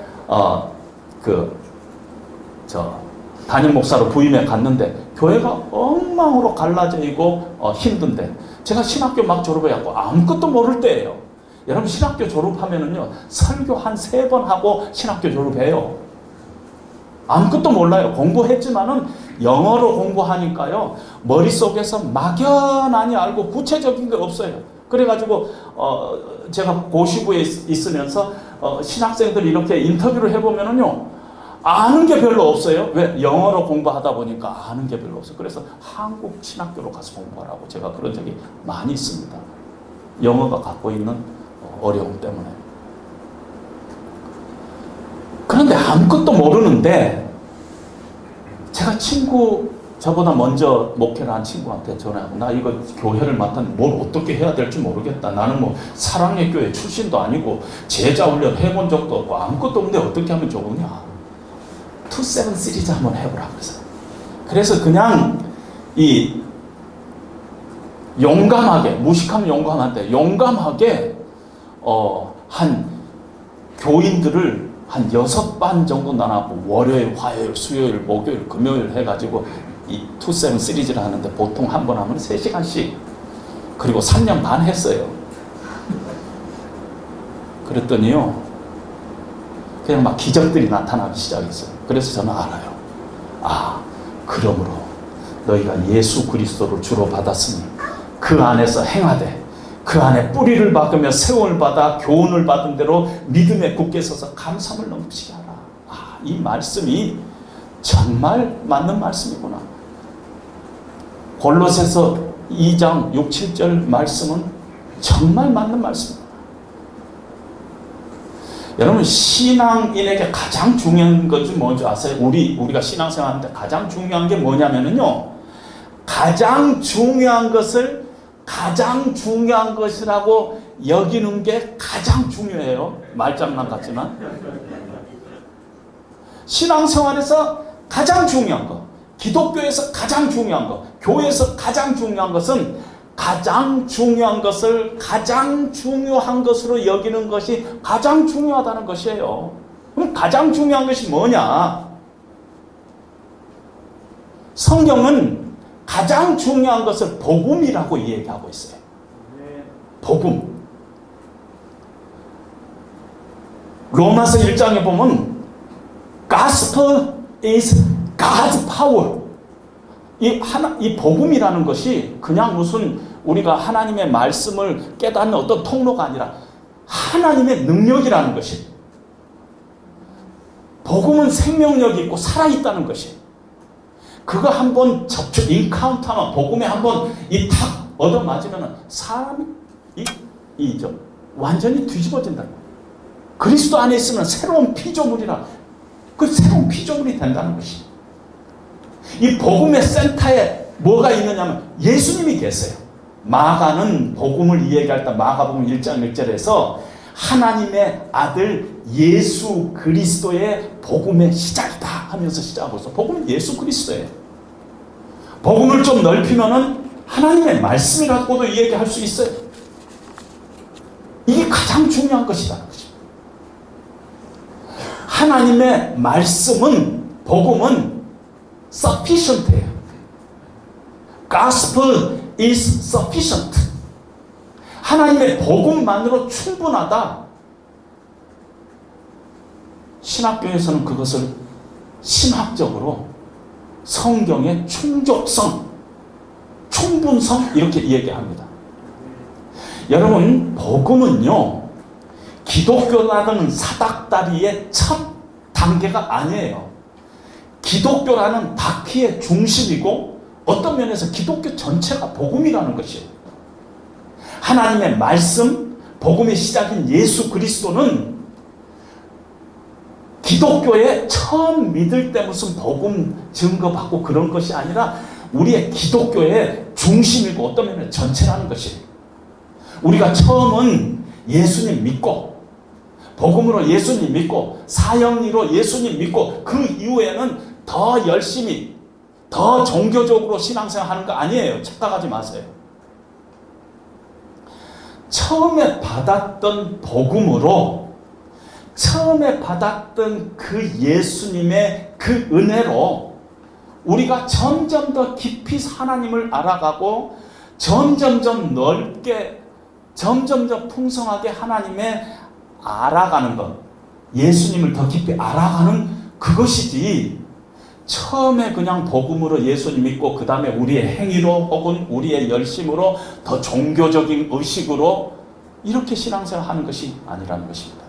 담임 목사로 부임해 갔는데 교회가 엉망으로 갈라져 있고 힘든데 제가 신학교 막 졸업해갖고 아무것도 모를 때예요. 여러분 신학교 졸업하면은요 설교 한 3번 하고 신학교 졸업해요. 아무것도 몰라요. 공부했지만은 영어로 공부하니까요 머릿속에서 막연하니 알고 구체적인 게 없어요. 그래가지고 제가 고시부에 있으면서 신학생들 이렇게 인터뷰를 해보면은요 아는 게 별로 없어요. 왜? 영어로 공부하다 보니까 아는 게 별로 없어요. 그래서 한국 신학교로 가서 공부하라고 제가 그런 적이 많이 있습니다. 영어가 갖고 있는 어려움 때문에. 그런데 아무것도 모르는데 제가 저보다 먼저 목회를 한 친구한테 전화하고 나 이거 교회를 맡았는데 뭘 어떻게 해야 될지 모르겠다. 나는 뭐 사랑의 교회 출신도 아니고 제자 훈련 해본 적도 없고 아무것도 없는데 어떻게 하면 좋으냐. 27 시리즈 한번 해보라 그래서 그냥 이 용감하게 무식하면 용감한데 용감하게 한 교인들을 한 6반 정도 나눠고 월요일, 화요일, 수요일, 목요일, 금요일 해가지고 이 27 시리즈를 하는데 보통 한 번 하면 3시간씩 그리고 3년 반 했어요. 그랬더니요 그냥 막 기적들이 나타나기 시작했어요. 그래서 저는 알아요. 그러므로 너희가 예수 그리스도를 주로 받았으니 그 안에서 행하되 그 안에 뿌리를 박으며 세움을 받아 교훈을 받은 대로 믿음에 굳게 서서 감사함을 넘치게 하라. 이 말씀이 정말 맞는 말씀이구나. 골로새서 2장 6, 7절 말씀은 정말 맞는 말씀입니다. 여러분, 신앙인에게 가장 중요한 것이 뭔지 아세요? 우리가 신앙생활하는데 가장 중요한 게 뭐냐면요, 가장 중요한 것을 가장 중요한 것이라고 여기는 게 가장 중요해요. 말장난 같지만 신앙생활에서 가장 중요한 것, 기독교에서 가장 중요한 것, 교회에서 가장 중요한 것은 가장 중요한 것을 가장 중요한 것으로 여기는 것이 가장 중요하다는 것이에요. 그럼 가장 중요한 것이 뭐냐? 성경은 가장 중요한 것을 복음이라고 얘기하고 있어요. 복음. 로마서 1장에 보면 Gospel is God's power. 이 복음이라는 것이 그냥 무슨 우리가 하나님의 말씀을 깨닫는 어떤 통로가 아니라 하나님의 능력이라는 것이, 복음은 생명력이 있고 살아있다는 것이, 그거 한번 인카운트하면, 복음에 한번 탁 얻어맞으면 사람이 완전히 뒤집어진다. 그리스도 안에 있으면 새로운 피조물이라, 그 새로운 피조물이 된다는 것이. 이 복음의 센터에 뭐가 있느냐면 예수님이 계세요. 마가는 복음을 이야기할 때 마가복음 1장 1절에서 하나님의 아들 예수 그리스도의 복음의 시작이다 하면서 시작하고 있어. 복음은 예수 그리스도예요. 복음을 좀 넓히면은 하나님의 말씀이라고도 얘기할 수 있어요. 이게 가장 중요한 것이라는 거죠. 하나님의 말씀은, 복음은 sufficient해요. Gospel is sufficient. 하나님의 복음만으로 충분하다. 신학교에서는 그것을 신학적으로 성경의 충족성, 충분성 이렇게 얘기합니다. 여러분, 복음은요, 기독교라는 사닥다리의 첫 단계가 아니에요. 기독교라는 바퀴의 중심이고 어떤 면에서 기독교 전체가 복음이라는 것이에요. 하나님의 말씀, 복음의 시작인 예수 그리스도는 기독교에 처음 믿을 때 무슨 복음 증거받고 그런 것이 아니라 우리의 기독교의 중심이고 어떤 면에서 전체라는 것이에요. 우리가 처음은 예수님 믿고, 복음으로 예수님 믿고, 사형리로 예수님 믿고, 그 이후에는 더 열심히, 더 종교적으로 신앙생활 하는 거 아니에요. 착각하지 마세요. 처음에 받았던 복음으로, 처음에 받았던 그 예수님의 그 은혜로 우리가 점점 더 깊이 하나님을 알아가고, 점점 더 넓게, 점점 더 풍성하게 하나님의 알아가는 것, 예수님을 더 깊이 알아가는 그것이지, 처음에 그냥 복음으로 예수님 믿고 그 다음에 우리의 행위로 혹은 우리의 열심으로 더 종교적인 의식으로 이렇게 신앙생활 하는 것이 아니라는 것입니다.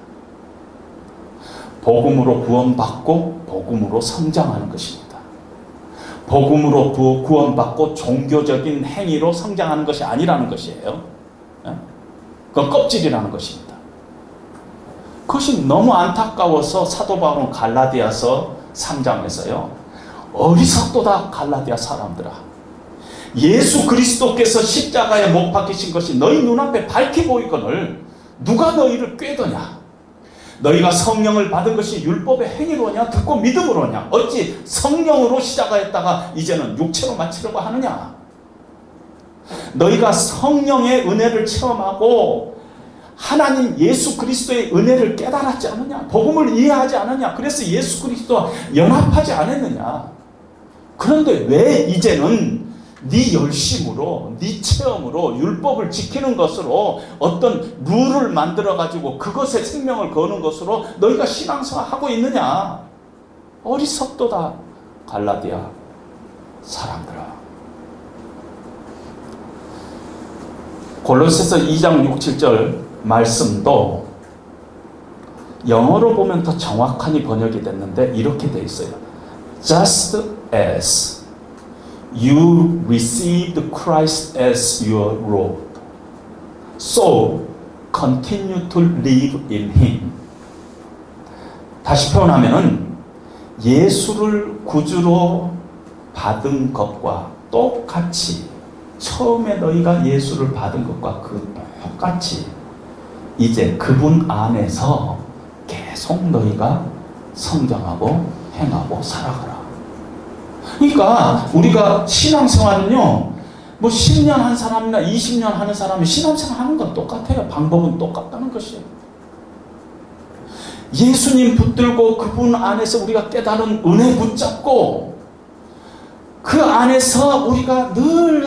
복음으로 구원받고 복음으로 성장하는 것입니다. 복음으로 구원받고 종교적인 행위로 성장하는 것이 아니라는 것이에요. 그건 껍질이라는 것입니다. 그것이 너무 안타까워서 사도 바울은 갈라디아서 3장에서요. 어리석도다 갈라디아 사람들아. 예수 그리스도께서 십자가에 못 박히신 것이 너희 눈앞에 밝히 보이거늘 누가 너희를 꾀더냐. 너희가 성령을 받은 것이 율법의 행위로냐 듣고 믿음으로냐. 어찌 성령으로 시작하였다가 이제는 육체로 마치려고 하느냐. 너희가 성령의 은혜를 체험하고 하나님 예수 그리스도의 은혜를 깨달았지 않느냐. 복음을 이해하지 않느냐. 그래서 예수 그리스도와 연합하지 않았느냐. 그런데 왜 이제는 네 열심으로, 네 체험으로, 율법을 지키는 것으로 어떤 룰을 만들어 가지고 그것에 생명을 거는 것으로 너희가 신앙생활하고 있느냐? 어리석도다, 갈라디아 사람들아. 골로새서 2장 6, 7절 말씀도 영어로 보면 더 정확하게 번역이 됐는데 이렇게 돼 있어요. Just as you received Christ as your Lord, so continue to live in Him. 다시 표현하면은 예수를 구주로 받은 것과 똑같이, 처음에 너희가 예수를 받은 것과 똑같이 이제 그분 안에서 계속 너희가 성장하고 행하고 살아가라. 그러니까 우리가 신앙생활은요, 뭐 10년 한 사람이나 20년 하는 사람이 신앙생활 하는 건 똑같아요. 방법은 똑같다는 것이에요. 예수님 붙들고 그분 안에서 우리가 깨달은 은혜 붙잡고 그 안에서 우리가 늘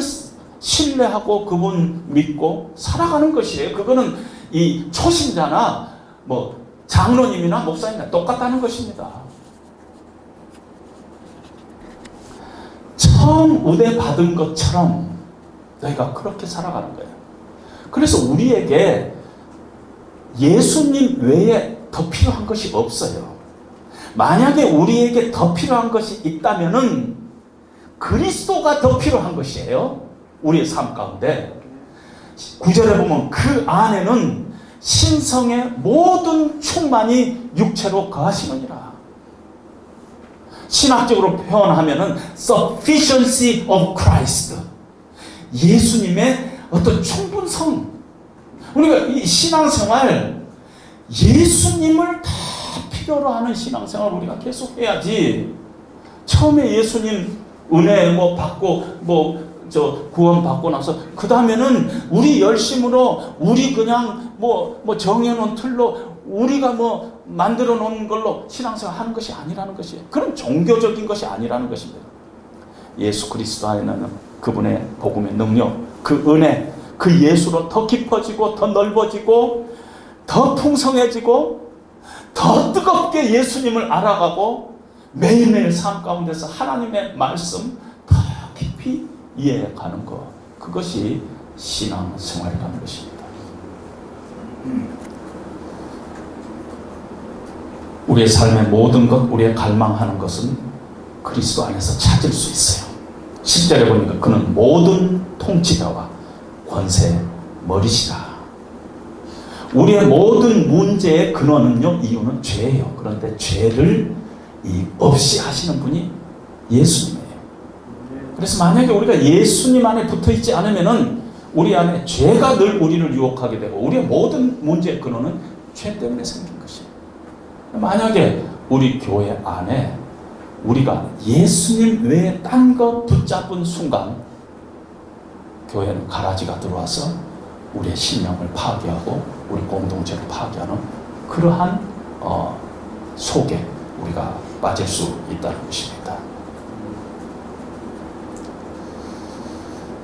신뢰하고 그분 믿고 살아가는 것이에요. 그거는 이 초신자나 뭐 장로님이나 목사님이나 똑같다는 것입니다. 처음 은혜 받은 것처럼 너희가 그렇게 살아가는 거예요. 그래서 우리에게 예수님 외에 더 필요한 것이 없어요. 만약에 우리에게 더 필요한 것이 있다면은 그리스도가 더 필요한 것이에요. 우리의 삶 가운데. 9절에 보면 그 안에는 신성의 모든 충만이 육체로 거하시느니라. 신학적으로 표현하면은 sufficiency of Christ. 예수님의 어떤 충분성. 우리가 이 신앙생활, 예수님을 다 필요로 하는 신앙생활 우리가 계속 해야지. 처음에 예수님 은혜 뭐 받고 구원 받고 나서 그 다음에는 우리 열심으로 우리 그냥 뭐 정해놓은 틀로 우리가 뭐 만들어 놓은 걸로 신앙생활 하는 것이 아니라는 것이에요. 그런 종교적인 것이 아니라는 것입니다. 예수 그리스도 안에는 그분의 복음의 능력, 그 은혜, 그 예수로 더 깊어지고 더 넓어지고 더 풍성해지고 더 뜨겁게 예수님을 알아가고 매일매일 삶 가운데서 하나님의 말씀 더 깊이 이해가는 것, 그것이 신앙생활이라는 것입니다. 우리의 삶의 모든 것, 우리의 갈망하는 것은 그리스도 안에서 찾을 수 있어요. 10절에 보니까 그는 모든 통치자와 권세의 머리시라. 우리의 모든 문제의 근원은요, 이유는 죄예요. 그런데 죄를 없이 하시는 분이 예수님이에요. 그래서 만약에 우리가 예수님 안에 붙어 있지 않으면은 우리 안에 죄가 늘 우리를 유혹하게 되고 우리의 모든 문제의 근원은 죄 때문에 생긴 것이에요. 만약에 우리 교회 안에 우리가 예수님 외에 딴 거 붙잡은 순간 교회는 가라지가 들어와서 우리의 신령을 파괴하고 우리 공동체를 파괴하는 그러한 속에 우리가 빠질 수 있다는 것입니다.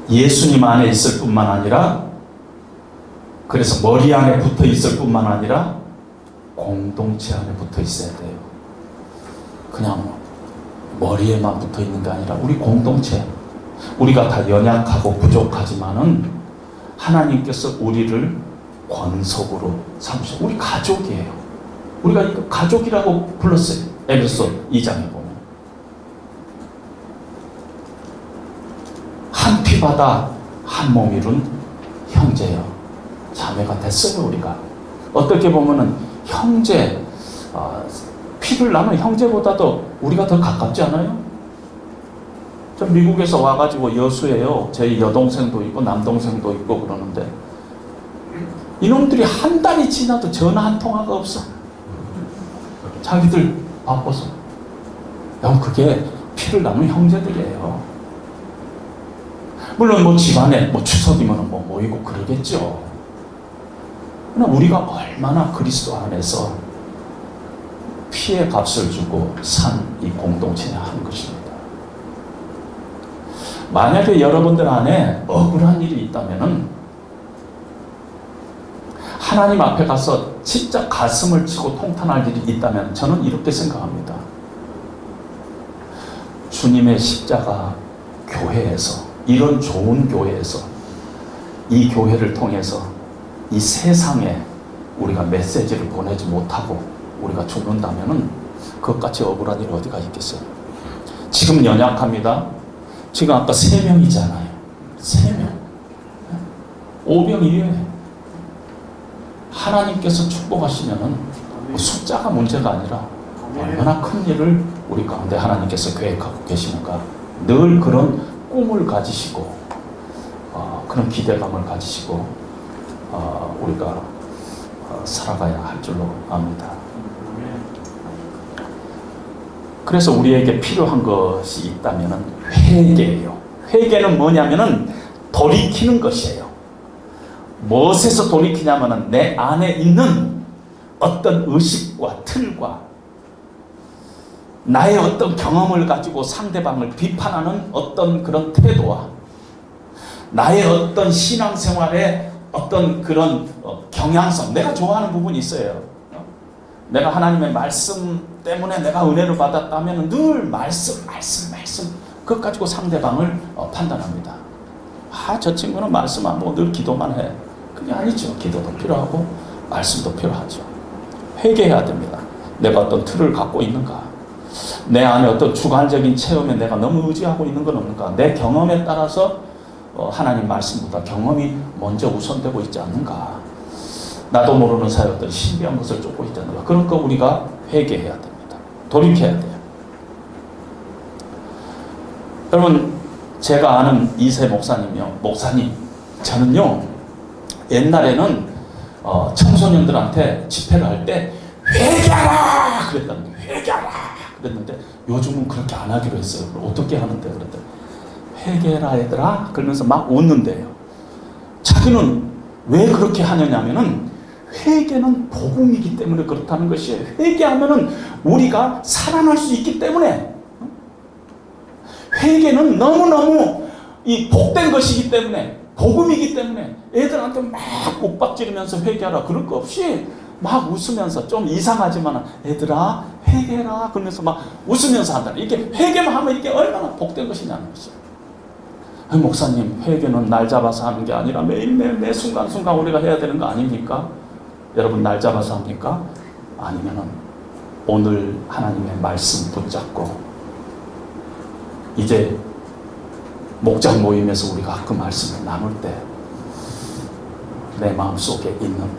예수님 안에 있을 뿐만 아니라, 그래서 머리 안에 붙어 있을 뿐만 아니라 공동체 안에 붙어 있어야 돼요. 그냥 머리에만 붙어 있는 게 아니라 우리 공동체, 우리가 다 연약하고 부족하지만은 하나님께서 우리를 권속으로 삼으셔. 우리 가족이에요. 우리가 이거 가족이라고 불렀어요. 에베소 2장에 보면 한 피바다 한 몸 이룬 형제요 자매가 됐어요. 우리가 어떻게 보면은 형제, 피를 나눈 형제보다도 우리가 더 가깝지 않아요? 저 미국에서 와가지고 여수에요. 제 여동생도 있고 남동생도 있고 그러는데 이놈들이 한 달이 지나도 전화 한 통화가 없어. 자기들 바빠서. 그게 피를 나눈 형제들이에요. 물론 뭐 집안에 뭐 추석이면 뭐 모이고 그러겠죠. 그러나 우리가 얼마나 그리스도 안에서 피의 값을 주고 산 이 공동체냐 하는 것입니다. 만약에 여러분들 안에 억울한 일이 있다면은 하나님 앞에 가서 진짜 가슴을 치고 통탄할 일이 있다면 저는 이렇게 생각합니다. 주님의 십자가 교회에서, 이런 좋은 교회에서, 이 교회를 통해서 이 세상에 우리가 메시지를 보내지 못하고 우리가 죽는다면은 그것같이 억울한 일이 어디가 있겠어요? 지금 연약합니다. 지금 아까 3명이잖아요. 3명. 오병이어에 하나님께서 축복하시면은 숫자가 문제가 아니라 얼마나 큰 일을 우리 가운데 하나님께서 계획하고 계시는가. 늘 그런 꿈을 가지시고 그런 기대감을 가지시고 우리가 살아가야 할 줄로 압니다. 그래서 우리에게 필요한 것이 있다면 회개예요. 회개는 뭐냐면은 돌이키는 것이에요. 무엇에서 돌이키냐면은 내 안에 있는 어떤 의식과 틀과 나의 어떤 경험을 가지고 상대방을 비판하는 어떤 그런 태도와 나의 어떤 신앙생활의 어떤 그런 경향성, 내가 좋아하는 부분이 있어요. 내가 하나님의 말씀 때문에 내가 은혜를 받았다면 늘 말씀 그것 가지고 상대방을 판단합니다. 저 친구는 말씀 안 보고 늘 기도만 해. 그게 아니죠. 기도도 필요하고 말씀도 필요하죠. 회개해야 됩니다. 내가 어떤 틀을 갖고 있는가? 내 안에 어떤 주관적인 체험에 내가 너무 의지하고 있는 건 없는가? 내 경험에 따라서 하나님 말씀보다 경험이 먼저 우선되고 있지 않는가? 나도 모르는 사이에 어떤 신비한 것을 쫓고 있지 않는가? 그러니까 우리가 회개해야 됩니다. 돌이켜야 돼요. 여러분, 제가 아는 이세 목사님이요. 목사님, 저는요, 옛날에는 청소년들한테 집회를 할 때 회개하라! 그랬다는 거예요. 회개하라! 그랬는데 요즘은 그렇게 안 하기로 했어요. 어떻게 하는데? 그랬더니 회개해라 얘들아 그러면서 막 웃는데요. 자기는 왜 그렇게 하느냐면은 회개는 복음이기 때문에 그렇다는 것이에요. 회개하면은 우리가 살아날 수 있기 때문에, 회개는 너무너무 이 복된 것이기 때문에, 복음이기 때문에 애들한테 막 윽박지르면서 회개하라 그럴 거 없이 막 웃으면서, 좀 이상하지만 애들아 회개해라 그러면서 막 웃으면서 한다. 이게 회개만 하면 이게 얼마나 복된 것이냐는 것이에요. 목사님, 회개는 날 잡아서 하는 게 아니라 매일매일 매 순간순간 우리가 해야 되는 거 아닙니까? 여러분, 날 잡아서 합니까? 아니면은 오늘 하나님의 말씀 붙잡고 이제 목장 모임에서 우리가 그 말씀을 나눌 때 내 마음속에 있는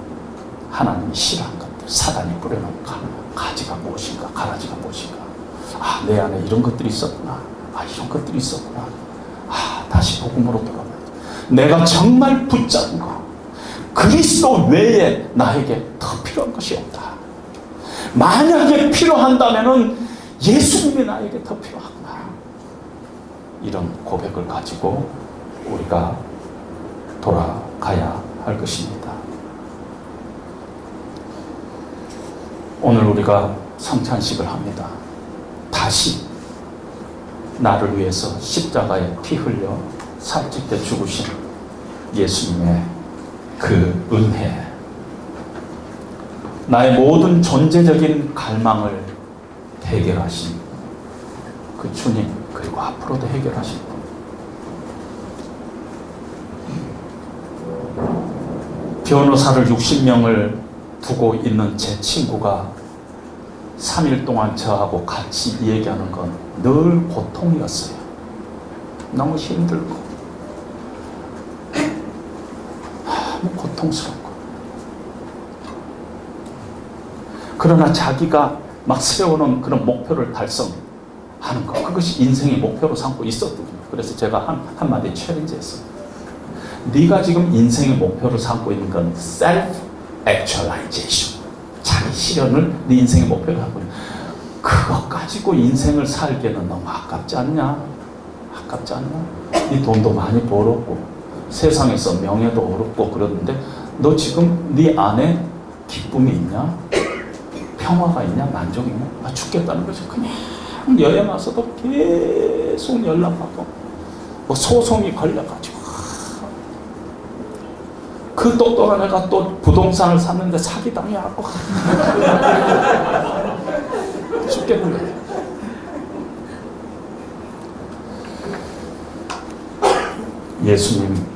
하나님이 싫어한 것들, 사단이 뿌려놓은 가지가 무엇인가, 가라지가 무엇인가, 내 안에 이런 것들이 있었구나, 이런 것들이 있었구나, 다시 복음으로 돌아가야 돼. 내가 정말 붙잡은 거, 그리스도 외에 나에게 더 필요한 것이 없다. 만약에 필요한다면은 예수님이 나에게 더 필요하구나. 이런 고백을 가지고 우리가 돌아가야 할 것입니다. 오늘 우리가 성찬식을 합니다. 다시 나를 위해서 십자가에 피 흘려 살찔 때 죽으신 예수님의 그 은혜, 나의 모든 존재적인 갈망을 해결하신 그 주님, 그리고 앞으로도 해결하실 분, 변호사를 60명을 두고 있는 제 친구가 3일 동안 저하고 같이 얘기하는 건 늘 고통이었어요. 너무 힘들고 너무 고통스럽고, 그러나 자기가 막 세우는 그런 목표를 달성하는 것, 그것이 인생의 목표로 삼고 있었거든요. 그래서 제가 한마디 챌린지했어요. 네가 지금 인생의 목표로 삼고 있는 건 self actualization, 자기 실현을 네 인생의 목표로 하고 있는, 그것 가지고 인생을 살기에는 너무 아깝지 않냐? 아깝지 않냐? 네 돈도 많이 벌었고 세상에서 명예도 얻었고 그러는데 너 지금 네 안에 기쁨이 있냐? 평화가 있냐? 만족이 있냐? 죽겠다는 거죠. 그냥 여행 와서도 계속 연락하고 뭐 소송이 걸려가지고 그 똑똑한 애가 또 부동산을 샀는데 사기당해갖고 죽겠는데. 예수님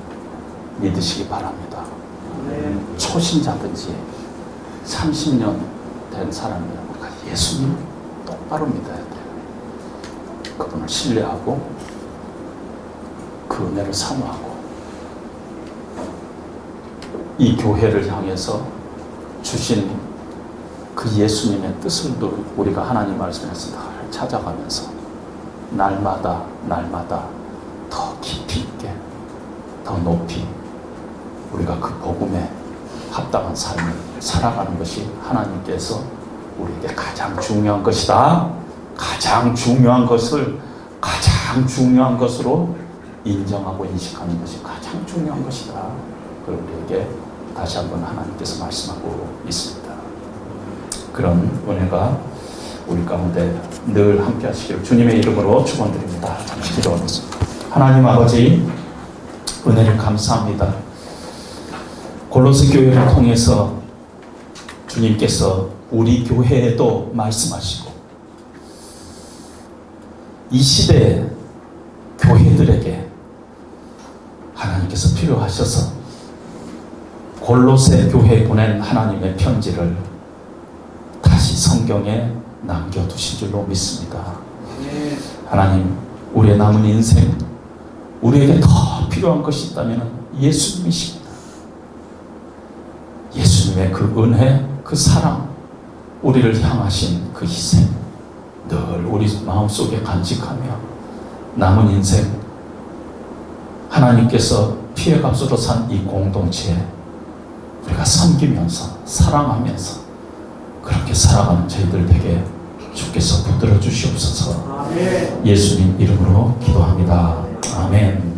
믿으시기 바랍니다. 초신자든지 30년 된 사람이면 예수님 똑바로 믿어야 돼요. 그분을 신뢰하고 그 은혜를 사모하고 이 교회를 향해서 주신 그 예수님의 뜻을 우리가 하나님 말씀에서 찾아가면서 날마다 더 깊이 있게 더 높이 우리가 그 복음에 합당한 삶을 살아가는 것이 하나님께서 우리에게 가장 중요한 것이다. 가장 중요한 것을 가장 중요한 것으로 인정하고 인식하는 것이 가장 중요한 것이다. 그걸 우리에게 다시 한번 하나님께서 말씀하고 있습니다. 그런 은혜가 우리 가운데 늘 함께 하시기를 주님의 이름으로 축원드립니다. 잠시 기도하겠습니다. 하나님 아버지, 은혜를 감사합니다. 골로새 교회를 통해서 주님께서 우리 교회에도 말씀하시고 이 시대의 교회들에게 하나님께서 필요하셔서 골로새 교회에 보낸 하나님의 편지를 다시 성경에 남겨두신 줄로 믿습니다. 하나님, 우리의 남은 인생 우리에게 더 필요한 것이 있다면 예수님이십니다. 예수님의 그 은혜, 그 사랑, 우리를 향하신 그 희생 늘 우리 마음속에 간직하며 남은 인생 하나님께서 피해 값으로 산 이 공동체에 우리가 섬기면서 사랑하면서 그렇게 살아가는 저희들 되게 주께서 붙들어 주시옵소서. 예수님 이름으로 기도합니다. 아멘.